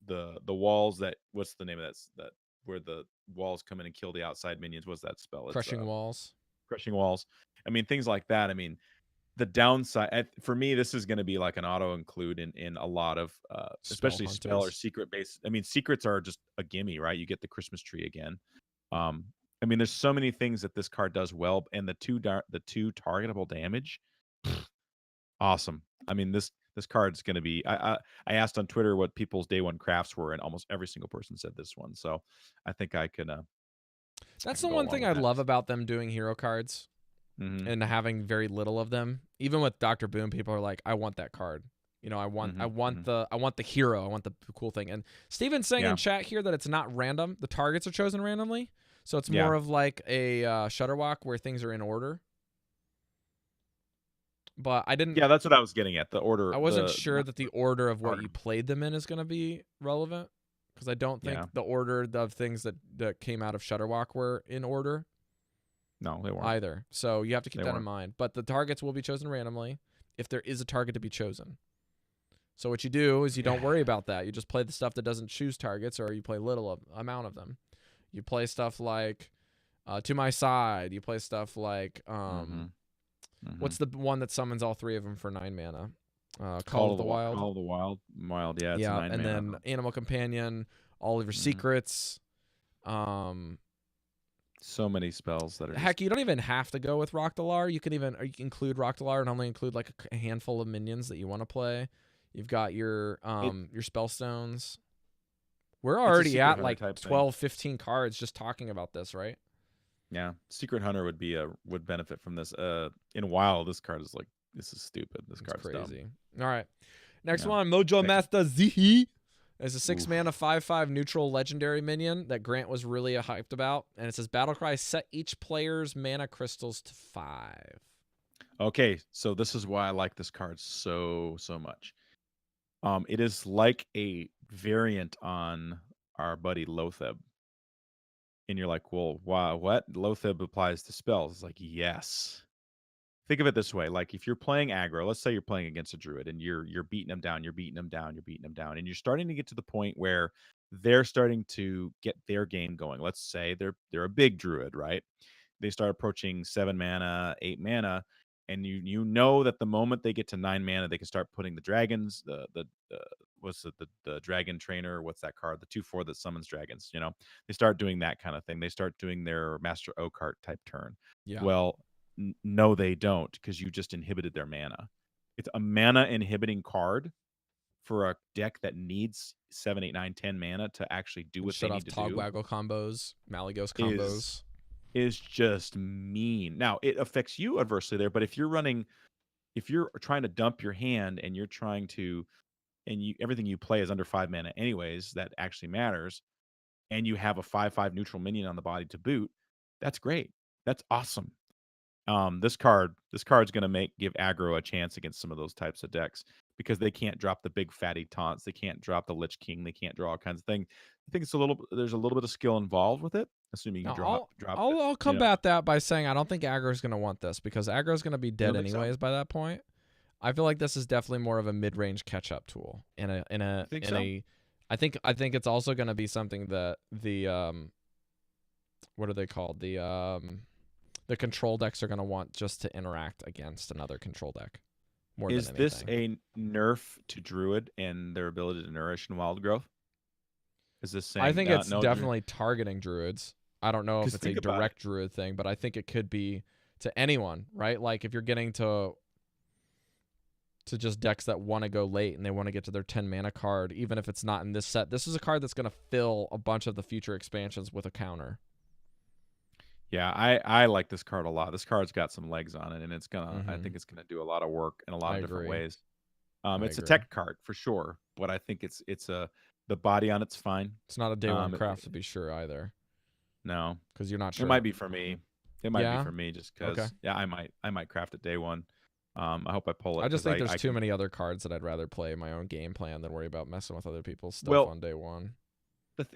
the walls that what's the name of that where the walls come in and kill the outside minions? What's that spell? Crushing walls. Crushing walls. I mean, things like that. I mean, the downside for me, this is going to be like an auto include in a lot of especially spell or hunters. secret based. I mean, secrets are just a gimme, right? You get the Christmas tree again. I mean, there's so many things that this card does well, and the two targetable damage, awesome. I mean, this card's going to be. I asked on Twitter what people's day one crafts were, and almost every single person said this one. So I think I can. That's can the go one along thing with I that. love about them doing hero cards Mhm. and having very little of them. Even with Dr. Boom, people are like, I want that card. I want the hero. I want the cool thing. And Steven's saying Yeah. in chat here that it's not random. The targets are chosen randomly. So it's Yeah. more of like a Shutterwalk where things are in order. But I didn't. Yeah, that's what I was getting at. The order. I wasn't the- sure that the order of what order. you played them in is going to be relevant, because I don't think Yeah. the order of things that came out of Shutterwalk were in order No, they weren't. either. So you have to keep They that in weren't. mind. But the targets will be chosen randomly if there is a target to be chosen. So what you do is you don't worry about that. You just play the stuff that doesn't choose targets, or you play amount of them. You play stuff like To My Side. You play stuff like what's the one that summons all three of them for 9 mana? Call of the Wild. Call of the Wild. Yeah, it's Yeah, a 9 and mana. then Animal Companion, all of your Mhm. secrets. So many spells that are Heck, you don't even have to go with Rhastakahn. You can include Rhastakahn and only include like a handful of minions that you want to play. You've got your spell stones. We're already secret at hunter like type thing. 12, 15 cards just talking about this, right? Yeah, Secret Hunter would benefit from this. In WoW, this card is like, this is stupid. This It's card's crazy. dumb. All right. Next Yeah. one, Mojo Next. Master Zihi. Is a 6 Oof. mana 5/5 neutral legendary minion that Grant was really hyped about. And it says Battlecry, set each player's mana crystals to 5. Okay, so this is why I like this card so much. It is like a variant on our buddy Lotheb. And you're like, well, wow, what? Lotheb applies to spells. It's like, yes. Think of it this way: like if you're playing aggro, let's say you're playing against a druid and you're beating them down, and you're starting to get to the point where they're starting to get their game going. Let's say they're a big druid, right? They start approaching 7 mana, 8 mana, and you know that the moment they get to 9 mana, they can start putting the dragons, the dragon trainer, what's that card? The 2/4 that summons dragons, They start doing that kind of thing. They start doing their Master Oakheart type turn. Yeah. Well, no, they don't, because you just inhibited their mana. It's a mana inhibiting card for a deck that needs 7, 8, 9, 10 mana to actually do what they Shut off need to do. Togwaggle combos, Malygos combos. Is just mean. Now it affects you adversely there, but if you're trying to dump your hand and you're trying to, everything you play is under 5 mana anyways, that actually matters, and you have a 5/5 neutral minion on the body to boot, that's great. That's awesome. This card's gonna give aggro a chance against some of those types of decks, because they can't drop the big fatty taunts, they can't drop the Lich King, they can't draw all kinds of things. I think there's a little bit of skill involved with it, assuming you Now, drop I'll combat that by saying I don't think aggro is going to want this, because aggro is going to be dead think so? anyways by that point. I feel like this is definitely more of a mid-range catch-up tool. I think it's also going to be something that the what are they called? The control decks are going to want just to interact against another control deck. Is this a nerf to Druid and their ability to nourish and wild growth? Is this saying? I think it's no, definitely targeting druids. I don't know if 'Cause it's a think about direct druid thing, but I think it could be to anyone, right? Like if you're getting to just decks that want to go late and they want to get to their 10 mana card, even if it's not in this set. This is a card that's going to fill a bunch of the future expansions with a counter. Yeah, I like this card a lot. This card's got some legs on it, and it's gonna. I Mhm. think it's gonna do a lot of work in a lot I of different agree. ways. I It's a agree. tech card for sure, but I think the body on it's fine. It's not a day one it- craft to be sure either, No, because you're not sure. it might be for me. It might Yeah? be for me just because. Okay. Yeah, I might craft it day one. I hope I pull it. I just 'cause think there's I too can- many other cards that I'd rather play my own game plan than worry about messing with other people's stuff Well, on day one.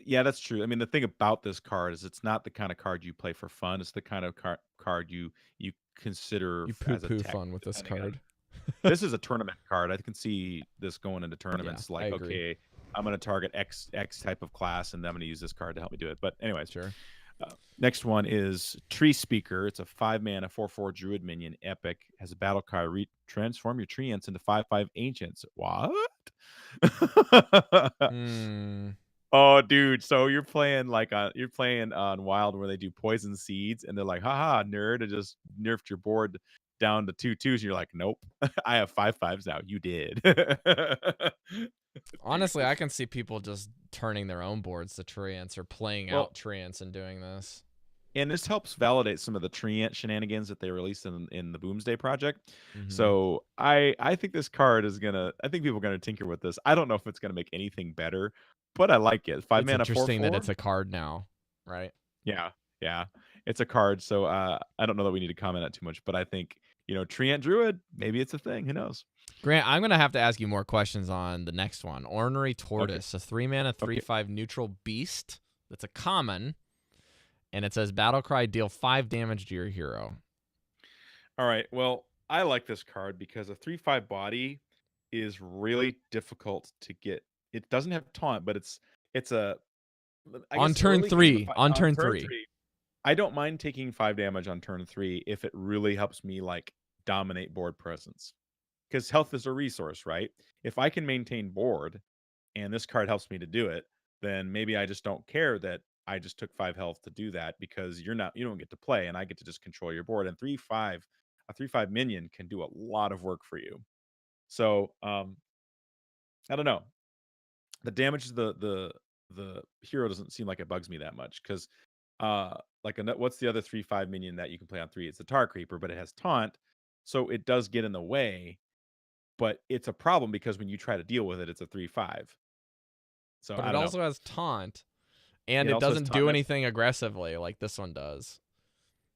Yeah, that's true. I mean, the thing about this card is it's not the kind of card you play for fun. It's the kind of card you consider You as a poo-poo tech. fun with this Depending on- card. This is a tournament card. I can see this going into tournaments. I Like, agree. okay, I'm going to target X type of class, and then I'm going to use this card to help me do it. But anyways, Sure. next one is Tree Speaker. It's a 5-mana 4/4 Druid minion. Epic. Has a battle card. Transform your treants into 5/5 ancients. What? Hmm. Oh, dude! So you're playing on Wild where they do poison seeds, and they're like, "Haha, nerd! I just nerfed your board down to 2/2s." And you're like, "Nope, I have 5/5s now. You did." Honestly, I can see people just turning their own boards to treants or playing Well- out treants and doing this. And this helps validate some of the treant shenanigans that they released in the Boomsday project. Mhm. So I think this card is gonna. I think people are gonna tinker with this. I don't know if it's gonna make anything better, but I like it. 5 It's mana interesting 4/4. that it's a card now, right? Yeah, it's a card. So I don't know that we need to comment on it too much, but I think Treant Druid, maybe it's a thing. Who knows? Grant, I'm gonna have to ask you more questions on the next one. Ornery Tortoise, a 3-mana 3/5 neutral beast. That's a common, and it says battle cry, deal 5 damage to your hero. All right. Well, I like this card because a 3/5 body is really difficult to get. It doesn't have taunt, but it's a I On guess turn early game, 3, if I- on turn 3. I don't mind taking 5 damage on turn 3 if it really helps me like dominate board presence. Because health is a resource, right? If I can maintain board and this card helps me to do it, then maybe I just don't care that I just took 5 health to do that because you don't get to play and I get to just control your board. And a 3/5 minion can do a lot of work for you. So I don't know. The damage to the hero doesn't seem like it bugs me that much because what's the other 3/5 minion that you can play on 3? It's the Tar Creeper, but it has taunt, so it does get in the way. But it's a problem because when you try to deal with it, it's a 3/5. So But I it don't also know. has taunt, and It it also has doesn't taunt. do anything aggressively like this one does.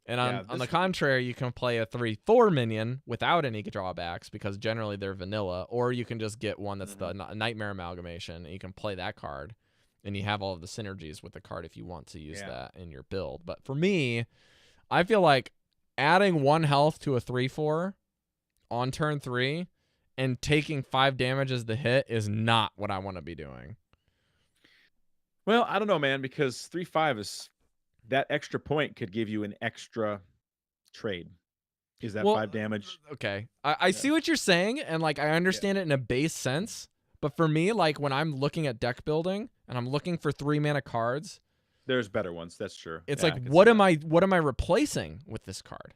And on the this- contrary, you can play a 3/4 minion without any drawbacks because generally they're vanilla, or you can just get one that's the Nightmare Amalgamation, and you can play that card, and you have all of the synergies with the card if you want to use that in your build. But for me, I feel like adding 1 health to a 3/4 on turn 3 and taking 5 damage as the hit is not what I want to be doing. Well, I don't know, man, because 3/5 is that extra point could give you an extra trade. Is that 5 damage? Okay. I see what you're saying, and like I understand it in a base sense. But for me, like when I'm looking at deck building and I'm looking for 3-mana cards, There's better ones. That's true. it's Yeah, I like can what see am that. I replacing with this card?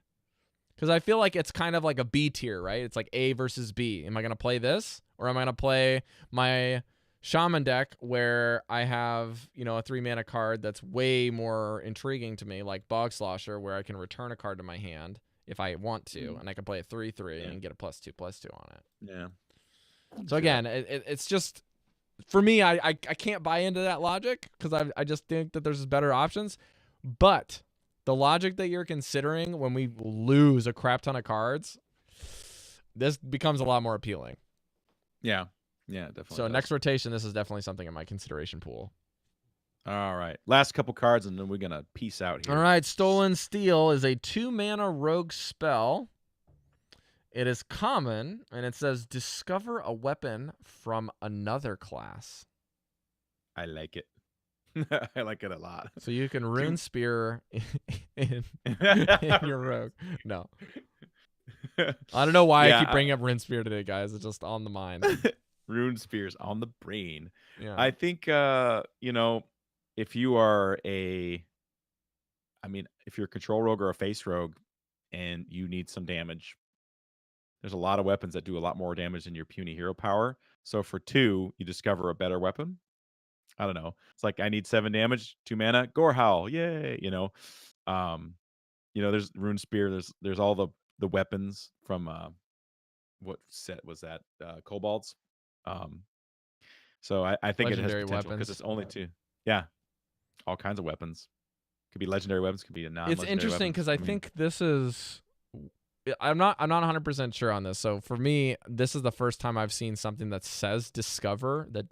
Because I feel like it's kind of like a B tier, right? It's like A versus B. Am I gonna play this, or am I gonna play my Shaman deck where I have, a 3-mana card that's way more intriguing to me, like Bog Slasher, where I can return a card to my hand if I want to, and I can play a 3/3 and get a +2/+2 on it. Yeah. So again, it's just for me, I can't buy into that logic because I just think that there's better options. But the logic that you're considering when we lose a crap ton of cards, this becomes a lot more appealing. Yeah. Yeah, definitely. So does. next rotation, this is definitely something in my consideration pool. All right. Last couple cards, and then we're gonna peace out here. All right, Stolen Steel is a 2-mana rogue spell. It is common, and it says discover a weapon from another class. I like it. I like it a lot. So you can rune spear in your rogue. No. I don't know why I keep bringing up Rune Spear today, guys. It's just on the mind. Rune Spears on the brain. Yeah. I think if you are if you're a control rogue or a face rogue and you need some damage, there's a lot of weapons that do a lot more damage than your puny hero power. So for 2, you discover a better weapon. I don't know. It's like I need 7 damage, 2 mana, Gore Howl, yay! There's Rune Spear. There's all the weapons from what set was that? Kobolds. So I think Legendary it has potential weapons. because it's only 2. Yeah, all kinds of weapons. Could be legendary weapons. Could be non. It's interesting because I think this is I'm not 100% sure on this. So for me, this is the first time I've seen something that says discover that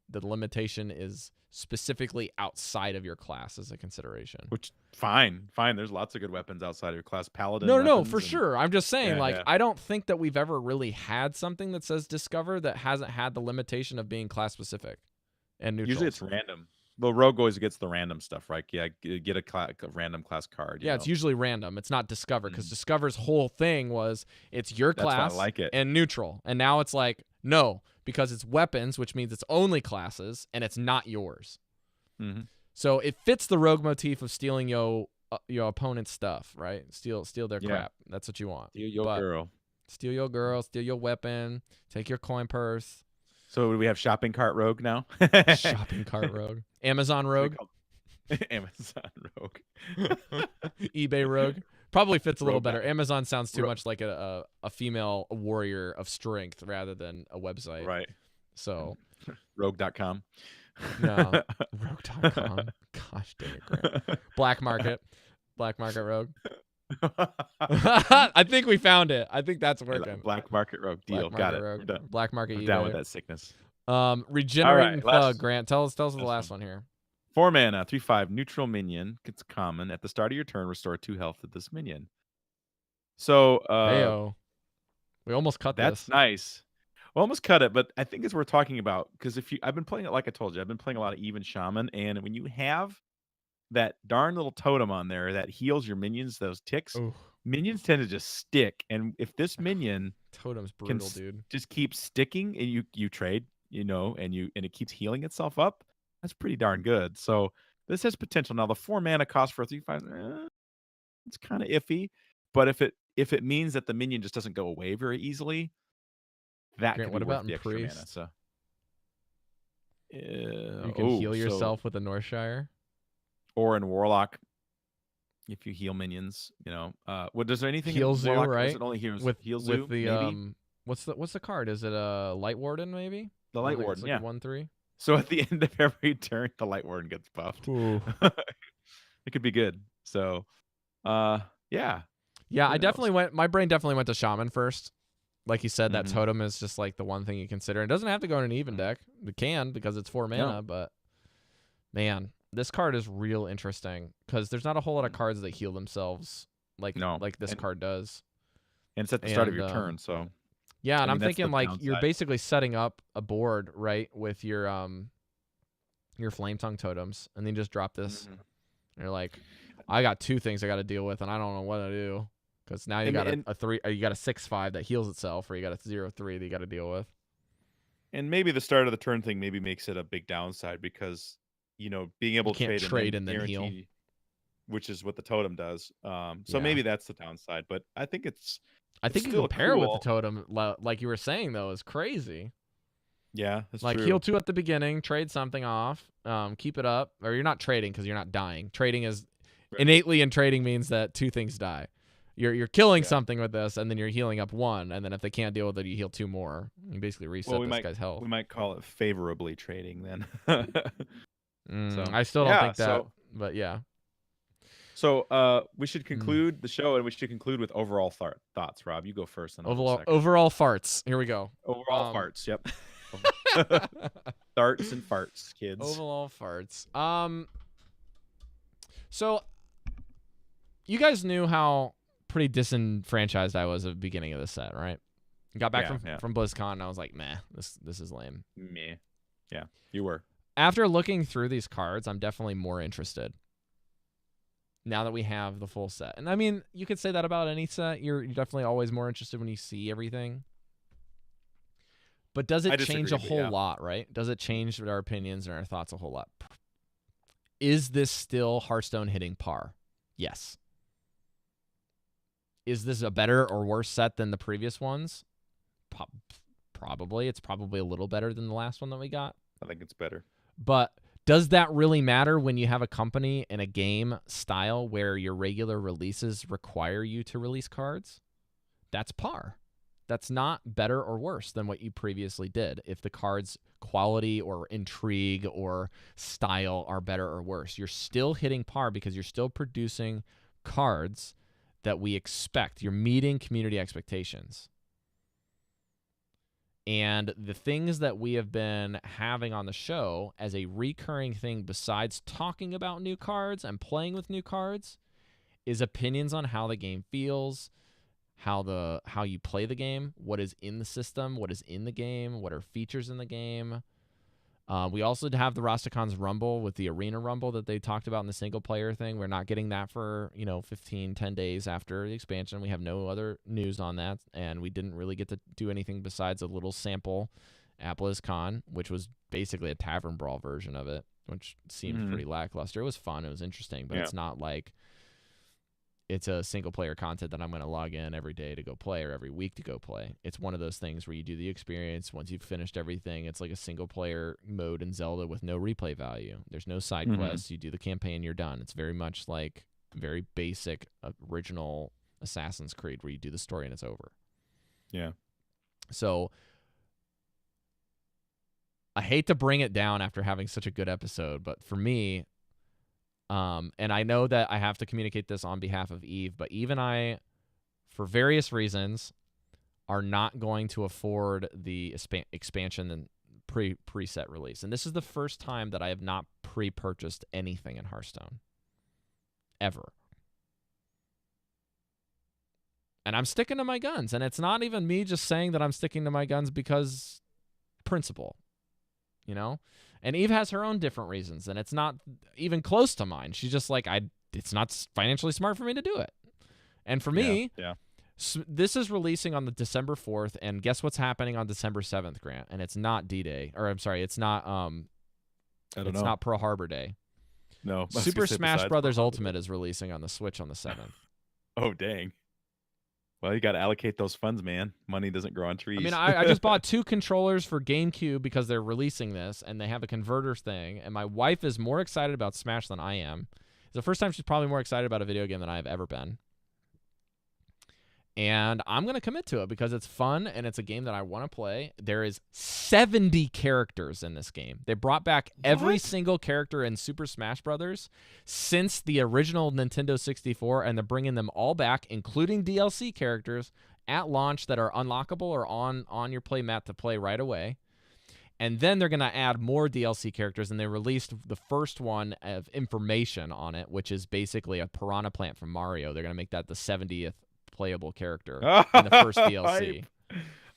the limitation is specifically outside of your class as a consideration. Which fine. There's lots of good weapons outside of your class. Paladin. No, for weapons sure. I'm just saying, Yeah. I don't think that we've ever really had something that says discover that hasn't had the limitation of being class specific and neutral. Usually it's random. Well, rogue always gets the random stuff, right? Yeah, get a random class card. Yeah, it's usually random. It's not discover because discover's whole thing was it's your That's why class I like it. and neutral. And now it's like, no, because it's weapons, which means it's only classes and it's not yours. Mm-hmm. So it fits the rogue motif of stealing your opponent's stuff, right? Steal their crap. That's what you want. Steal your girl. Steal your girl, steal your weapon, take your coin purse. So do we have shopping cart rogue now? Shopping cart rogue. Amazon rogue. Amazon rogue. eBay rogue. Probably fits a little Rogue better. back. Amazon sounds too much like a female warrior of strength rather than a website. Right. So Rogue.com. no. Rogue.com. Gosh dang it, Grant. Black market rogue. I think we found it. I think that's working. Black market rogue deal. Black Got it. market We're rogue. done. Black market We're eBay. down with that sickness. Regenerating All right, thug, Grant. Tell us the last one here. 4 mana, 3/5 neutral minion. It's common. At the start of your turn, restore 2 health to this minion. So Heyo. We almost cut that's this. nice. We almost cut it, but I think it's worth talking about because I've been playing it like I told you, I've been playing a lot of even shaman, and when you have that darn little totem on there that heals your minions, those ticks, Ooh, minions tend to just stick. And if this minion totem's can brutal, dude. just keep sticking, and you trade, and it keeps healing itself up, that's pretty darn good. So this has potential. Now the 4 mana cost for a 3/5, it's kind of iffy, but if it means that the minion just doesn't go away very easily, that Grant, could what be about worth the in extra mana. priest? So You can heal yourself with a Northshire. or in warlock. If you heal minions, what does there anything Heal in Zoo, warlock? Or right? is it only heals With heal Zoo? the maybe? what's the card? Is it a Light Warden maybe? The I Light think Warden, it's yeah. like a 1/3. So at the end of every turn, the Light Warden gets buffed. Ooh. It could be good. So, yeah. Yeah, Who I knows? definitely went. My brain definitely went to Shaman first. Like you said, that Mhm. totem is just like the one thing you consider. It doesn't have to go in an even deck. It can because it's 4 mana. No. But man, this card is real interesting because there's not a whole lot of cards that heal themselves like No, this and- card does. And it's at the start of And, your turn, so Yeah, and I I'm mean, that's the thinking like you're downside. basically setting up a board right with your Flame Tongue totems, and then just drop this. Mhm. And you're like, I got 2 things I got to deal with, and I don't know what to do because now you And- got and- a 3, you got a 6/5 that heals itself, or you got a 0/3 that you got to deal with. and maybe the start of the turn thing maybe makes it a big downside because being able to can't trade and and then heal. guarantee, which is what the totem does. So Yeah. maybe that's the downside, but I think it's I think you still can pair with cool. the totem, like you were saying though, is crazy. yeah, that's Like true. heal 2 at the beginning, trade something off, keep it up, or you're not trading because you're not dying. Trading is Right. innately in trading means that 2 things die. You're killing Yeah. something with this, and then you're healing up 1, and then if they can't deal with it, you heal 2 more. You basically reset we this guy's health. We might call it favorably trading then. So, I still don't yeah, think that, so- but yeah. So we should conclude the show, and we should conclude with overall thoughts. Rob, you go first. And I'll go second. Overall farts. Here we go. Overall um, farts. Yep. Darts and farts, kids. Overall farts. So you guys knew how pretty disenfranchised I was at the beginning of the set, right? Got back from BlizzCon, and I was like, meh, this is lame. Meh. Yeah, you were. After looking through these cards, I'm definitely more interested. Now that we have the full set. And I mean, you could say that about any set. You're definitely always more interested when you see everything. But does I it change a disagree, but whole yeah. lot, right? Does it change our opinions and our thoughts a whole lot? Is this still Hearthstone hitting par? Yes. Is this a better or worse set than the previous ones? Probably. It's probably a little better than the last one that we got. I think it's better. But does that really matter when you have a company and a game style where your regular releases require you to release cards? That's par. That's not better or worse than what you previously did. If the cards' quality or intrigue or style are better or worse, you're still hitting par because you're still producing cards that we expect. You're meeting community expectations. And the things that we have been having on the show as a recurring thing besides talking about new cards and playing with new cards is opinions on how the game feels, how you play the game, what is in the system, what is in the game, what are features in the game. We also have the Rhastakahn's Rumble with the Arena Rumble that they talked about in the single-player thing. We're not getting that for, 10 days after the expansion. We have no other news on that, and we didn't really get to do anything besides a little sample at BlizzCon, which was basically a Tavern Brawl version of it, which seemed pretty lackluster. It was fun. It was interesting, but it's not like it's a single-player content that I'm going to log in every day to go play or every week to go play. It's one of those things where you do the experience. Once you've finished everything, it's like a single-player mode in Zelda with no replay value. There's no side quests. You do the campaign, you're done. It's very much like very basic original Assassin's Creed where you do the story and it's over. Yeah. So I hate to bring it down after having such a good episode, but for me, and I know that I have to communicate this on behalf of Eve, but Eve and I, for various reasons, are not going to afford the expansion and preset release. And this is the first time that I have not pre-purchased anything in Hearthstone. Ever. And I'm sticking to my guns. And it's not even me just saying that I'm sticking to my guns because principle. And Eve has her own different reasons, and it's not even close to mine. She's just like, it's not financially smart for me to do it. And for me, this is releasing on the December 4th, and guess what's happening on December 7th, Grant? And it's not D-Day, or I'm sorry, it's not it's not Pearl Harbor Day. No. Super Smash Brothers Ultimate is releasing on the Switch on the 7th. Oh, dang. Well, you got to allocate those funds, man. Money doesn't grow on trees. I mean, I just bought 2 controllers for GameCube because they're releasing this, and they have a converter thing, and my wife is more excited about Smash than I am. It's the first time she's probably more excited about a video game than I've ever been. And I'm going to commit to it because it's fun, and it's a game that I want to play. There is 70 characters in this game. They brought back every single character in Super Smash Brothers since the original Nintendo 64, and they're bringing them all back, including DLC characters, at launch that are unlockable or on your play mat to play right away. And then they're going to add more DLC characters, and they released the first one of information on it, which is basically a piranha plant from Mario. They're going to make that the 70th playable character in the first DLC.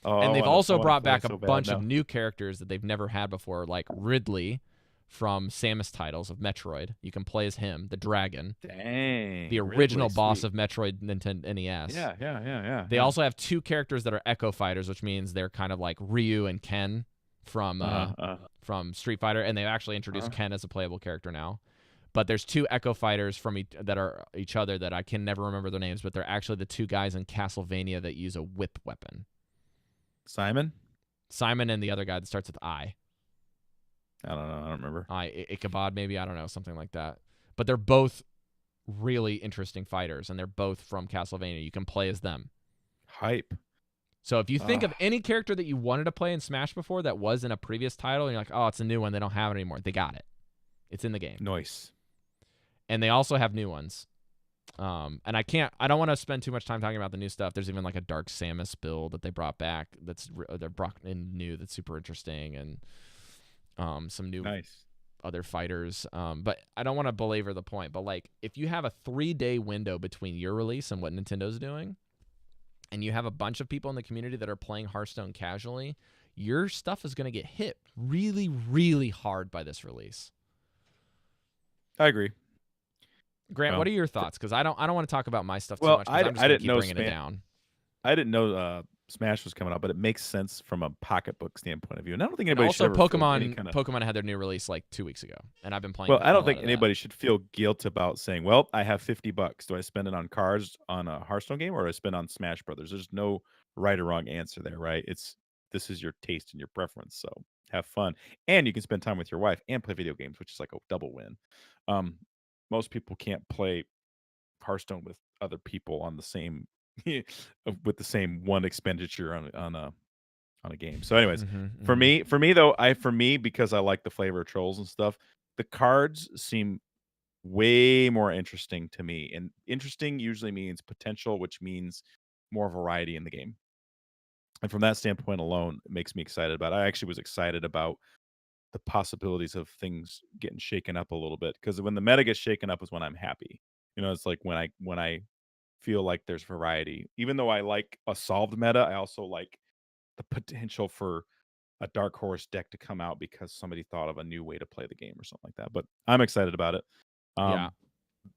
And they've also brought back a bunch of new characters that they've never had before, like Ridley from Samus titles of Metroid. You can play as him, the dragon. Dang. The original boss of Metroid Nintendo NES. Yeah. They also have 2 characters that are Echo Fighters, which means they're kind of like Ryu and Ken from Street Fighter, and they've actually introduced Ken as a playable character now. But there's 2 Echo Fighters from that are each other that I can never remember their names, but they're actually the 2 guys in Castlevania that use a whip weapon. Simon and the other guy that starts with I. I don't know. I don't remember. Ichabod, maybe. I don't know. Something like that. But they're both really interesting fighters, and they're both from Castlevania. You can play as them. Hype. So if you think of any character that you wanted to play in Smash before that was in a previous title, and you're like, oh, it's a new one. They don't have it anymore. They got it. It's in the game. Nice. And they also have new ones. And I don't want to spend too much time talking about the new stuff. There's even like a Dark Samus build that they brought back they're brought in new that's super interesting, and some new other fighters. But I don't want to belabor the point, but like if you have a 3-day window between your release and what Nintendo's doing, and you have a bunch of people in the community that are playing Hearthstone casually, your stuff is going to get hit really, really hard by this release. I agree. Grant, what are your thoughts? Because I don't want to talk about my stuff too much. I'm just gonna keep bringing it down. I didn't know Smash was coming out, but it makes sense from a pocketbook standpoint of view. And I don't think anybody also should Pokemon had their new release like 2 weeks ago, and I've been playing. Well, I don't think anybody should feel guilt about saying, "Well, I have $50. Do I spend it on cards on a Hearthstone game, or do I spend it on Smash Brothers?" There's no right or wrong answer there, right? This is your taste and your preference, so have fun, and you can spend time with your wife and play video games, which is like a double win. Most people can't play Hearthstone with other people on the same with the same one expenditure on a game. So anyways, for me though, because I like the flavor of trolls and stuff, the cards seem way more interesting to me. And interesting usually means potential, which means more variety in the game. And from that standpoint alone, it makes me excited about it. I actually was excited about the possibilities of things getting shaken up a little bit, because when the meta gets shaken up is when I'm happy. It's like when I feel like there's variety. Even though I like a solved meta, I also like the potential for a dark horse deck to come out because somebody thought of a new way to play the game or something like that. But I'm excited about it. Yeah.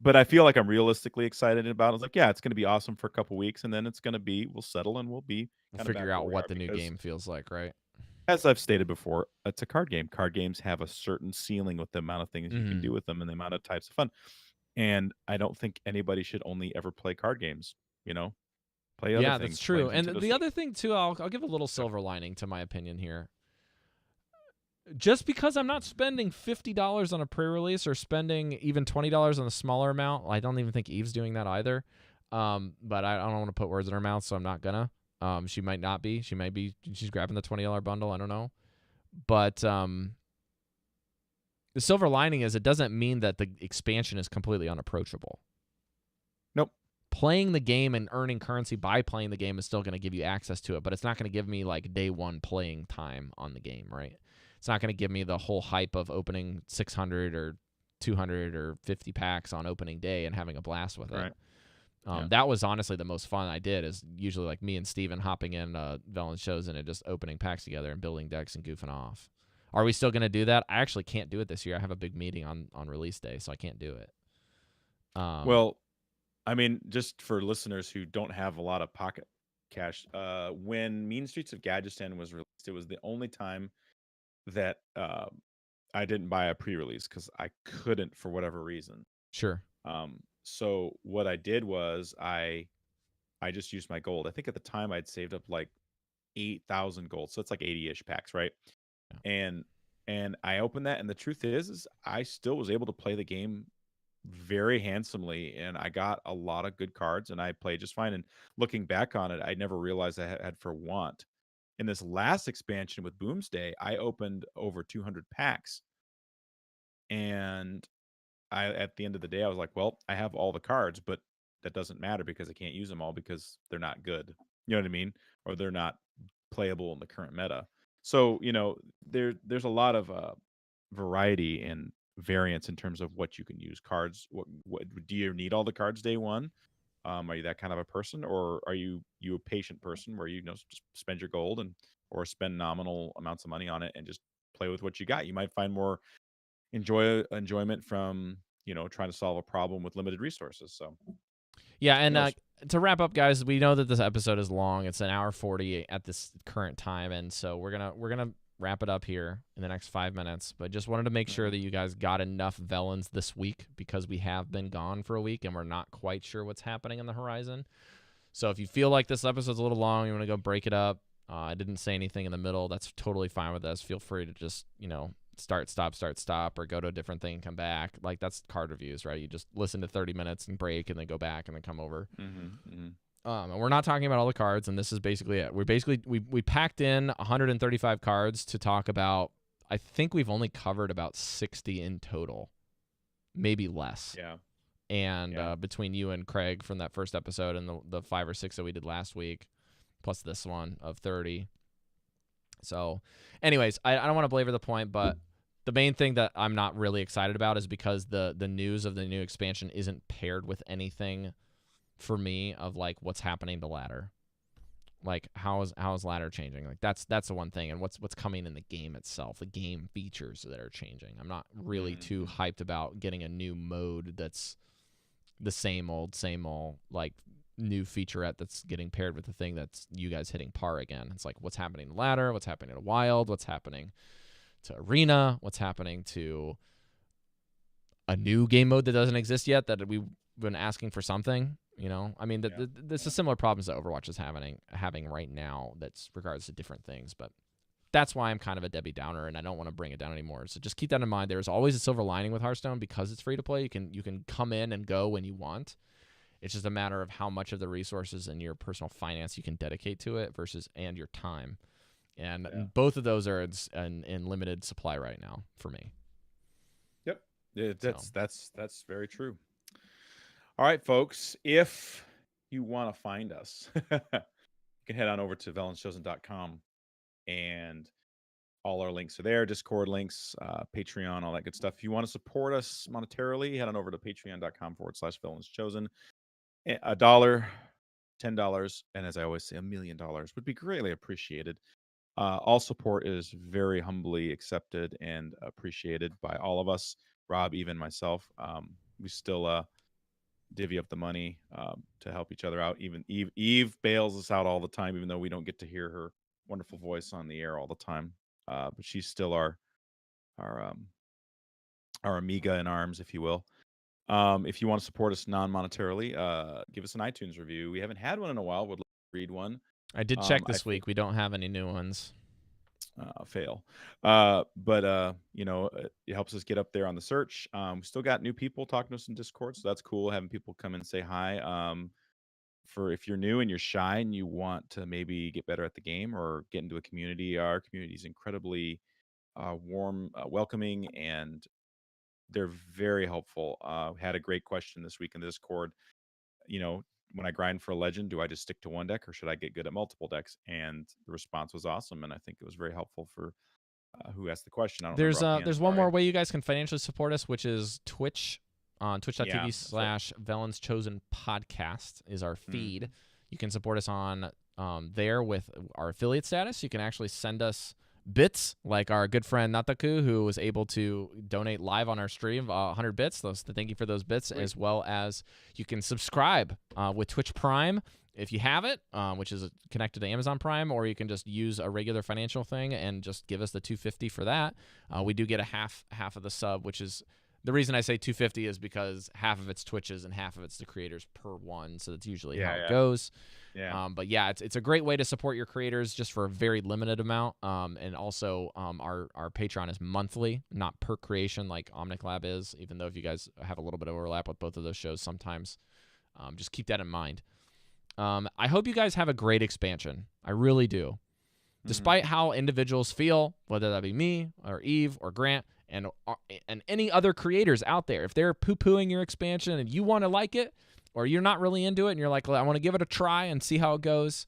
But I feel like I'm realistically excited about it. It's like, yeah, it's going to be awesome for a couple weeks, and then we'll settle and we'll be We'll kind of figure back out where we what are, the new because, game feels like, right? as I've stated before, it's a card game. Card games have a certain ceiling with the amount of things you can Mhm. do with them and the amount of types of fun. And I don't think anybody should only ever play card games. Play other Yeah, that's things. Play true. And Nintendo the Switch. other thing too, I'll give a little silver lining to my opinion here. Just because I'm not spending $50 on a pre-release or spending even $20 on a smaller amount, I don't even think Eve's doing that either. But I don't want to put words in her mouth, so I'm not gonna. She might not be. She might be. She's grabbing the $20 bundle. I don't know. But the silver lining is it doesn't mean that the expansion is completely unapproachable. Nope. Playing the game and earning currency by playing the game is still going to give you access to it, but it's not going to give me like day one playing time on the game, right? It's not going to give me the whole hype of opening 600 or 200 or 50 packs on opening day and having a blast with it. Right. Yeah. That was honestly the most fun I did, is usually like me and Steven hopping in Velen shows and just opening packs together and building decks and goofing off. Are we still going to do that? I actually can't do it this year. I have a big meeting on release day, so I can't do it. Well, I mean, just for listeners who don't have a lot of pocket cash, when Mean Streets of Gadgetzan was released, it was the only time that I didn't buy a pre-release because I couldn't for whatever reason. Sure. So what I did was I just used my gold. I think at the time I'd saved up like 8,000 gold, so it's like 80-ish packs, right? Yeah. And I opened that, and the truth is I still was able to play the game very handsomely, and I got a lot of good cards, and I played just fine. And looking back on it, I never realized I had for want. In this last expansion with Boomsday, I opened over 200 packs, and at the end of the day, I was like, well, I have all the cards, but that doesn't matter because I can't use them all because they're not good. You know what I mean? Or they're not playable in the current meta. So, there's a lot of variety and variance in terms of what you can use. Cards, what do you need all the cards day one? Are you that kind of a person, or are you a patient person where just spend your gold or spend nominal amounts of money on it and just play with what you got? You might find more enjoyment from trying to solve a problem with limited resources. So yeah, and to wrap up, guys, we know that this episode is long. It's an hour 40 at this current time, and so we're gonna wrap it up here in the next 5 minutes. But just wanted to make sure that you guys got enough Velens this week, because we have been gone for a week and we're not quite sure what's happening on the horizon. So if you feel like this episode's a little long, you want to go break it up. I didn't say anything in the middle. That's totally fine with us. Feel free to just start, stop, or go to a different thing and come back. Like, that's card reviews, right? You just listen to 30 minutes and break and then go back and then come over. And we're not talking about all the cards, and this is basically it. We packed in 135 cards to talk about. I think we've only covered about 60 in total, maybe less. Yeah. And between you and Craig from that first episode and the 5 or 6 that we did last week, plus this one of 30. So anyways, I don't want to belabor the point, but the main thing that I'm not really excited about is because the news of the new expansion isn't paired with anything for me of like what's happening to ladder. Like how is ladder changing? Like that's the one thing, and what's coming in the game itself, the game features that are changing. I'm not really too hyped about getting a new mode that's the same old like new featurette that's getting paired with the thing that's you guys hitting par again. It's like, what's happening to ladder, what's happening to wild, what's happening to arena, what's happening to a new game mode that doesn't exist yet that we've been asking for something. I mean, this is similar problems that Overwatch is having right now. That's regards to different things, but that's why I'm kind of a Debbie Downer, and I don't want to bring it down anymore. So just keep that in mind. There's always a silver lining with Hearthstone because it's free to play. You can come in and go when you want. It's just a matter of how much of the resources and your personal finance you can dedicate to it and your time. And both of those are in limited supply right now for me. That's very true. All right, folks. If you want to find us, you can head on over to velenschosen.com, and all our links are there. Discord links, Patreon, all that good stuff. If you want to support us monetarily, head on over to patreon.com/vellenschosen. $1, $10, and as I always say, $1 million would be greatly appreciated. All support is very humbly accepted and appreciated by all of us. Rob, even myself, we still divvy up the money to help each other out. Even Eve bails us out all the time, even though we don't get to hear her wonderful voice on the air all the time. But she's still our amiga in arms, if you will. If you want to support us non-monetarily, give us an iTunes review. We haven't had one in a while. Would love to read one. I did check this week. We don't have any new ones. Fail. But it helps us get up there on the search. We still got new people talking to us in Discord, so that's cool, having people come and say hi. For if you're new and you're shy and you want to maybe get better at the game or get into a community, our community is incredibly warm, welcoming, and they're very helpful. Had a great question this week in the Discord. When I grind for a legend, do I just stick to one deck or should I get good at multiple decks? And the response was awesome, and I think it was very helpful for who asked the question. I don't There's remember offhand, there's one sorry. more way you guys can financially support us, which is Twitch. On twitch.tv Yeah, /Velen's Chosen Podcast is our feed. You can support us on there with our affiliate status. You can actually send us bits, like our good friend Nataku, who was able to donate live on our stream 100 bits. Thank you for those bits. As well as you can subscribe with Twitch Prime if you have it, which is connected to Amazon Prime, or you can just use a regular financial thing and just give us the $2.50 for that. We do get a half of the sub, which is the reason I say $2.50 is because half of it's Twitch's and half of it's the creators per one. So that's usually how it goes. Yeah. But yeah, it's a great way to support your creators just for a very limited amount. And also our Patreon is monthly, not per creation like OmnicLab is, even though if you guys have a little bit of overlap with both of those shows sometimes. Just keep that in mind. I hope you guys have a great expansion. I really do. Despite how individuals feel, whether that be me or Eve or Grant and any other creators out there, if they're poo-pooing your expansion and you want to like it, or you're not really into it and you're like, well, I want to give it a try and see how it goes,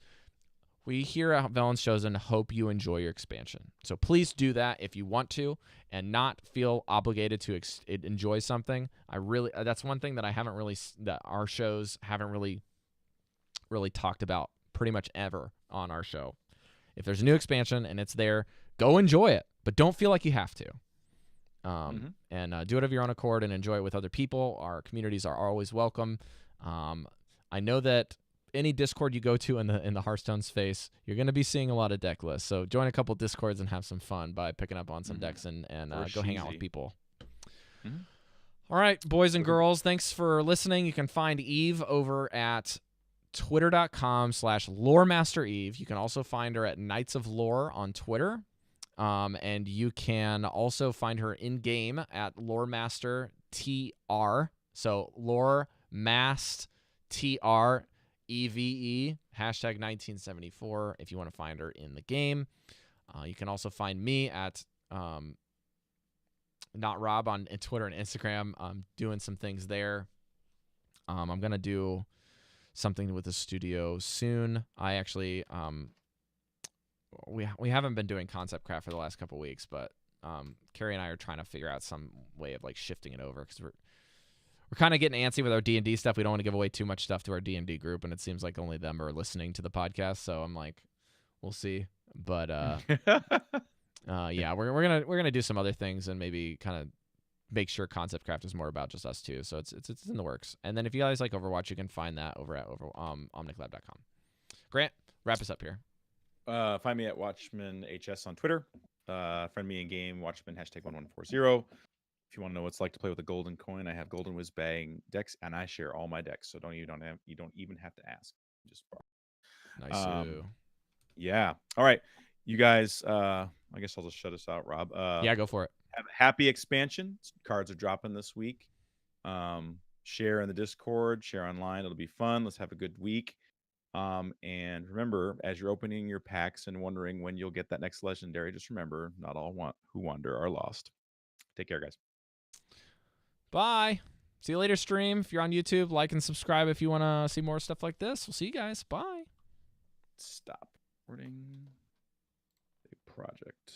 we here at Velen's Chosen hope you enjoy your expansion. So please do that if you want to and not feel obligated to enjoy something. That's one thing that that our shows haven't really talked about pretty much ever on our show. If there's a new expansion and it's there, go enjoy it, but don't feel like you have to. And do it of your own accord and enjoy it with other people. Our communities are always welcome. I know that any Discord you go to in the Hearthstone space, you're going to be seeing a lot of deck lists. So join a couple Discords and have some fun by picking up on some decks and go hang out with people. All right, boys and girls, thanks for listening. You can find Eve over at twitter.com/LoremasterEve. You can also find her at Knights of Lore on Twitter. And you can also find her in game at Loremaster TR. So Loremast TR EVE #1974 if you want to find her in the game. You can also find me at Not Rob on Twitter and Instagram. I'm doing some things there. I'm gonna do something with the studio soon. I actually we haven't been doing concept craft for the last couple weeks, but Carrie and I are trying to figure out some way of like shifting it over because we're kind of getting antsy with our D&D stuff. We don't want to give away too much stuff to our D&D group, and it seems like only them are listening to the podcast. So I'm like, we'll see. But yeah, we're gonna do some other things and maybe kind of make sure concept craft is more about just us two. So it's in the works. And then if you guys like Overwatch, you can find that over at omniclab.com. Grant, wrap us up here. Find me at WatchmanHS on Twitter. Friend me in game, Watchman #1140. If you want to know what it's like to play with a golden coin, I have golden whiz bang decks, and I share all my decks, so you don't even have to ask. Just borrow. Nice. Yeah. All right, you guys. I guess I'll just shut us out, Rob. Yeah, go for it. Have a happy expansion. Cards are dropping this week. Share in the Discord. Share online. It'll be fun. Let's have a good week. And remember, as you're opening your packs and wondering when you'll get that next legendary, just remember, not all who wander are lost. Take care, guys. Bye. See you later, stream. If you're on YouTube, like and subscribe if you want to see more stuff like this. We'll see you guys. Bye. Stop recording a project.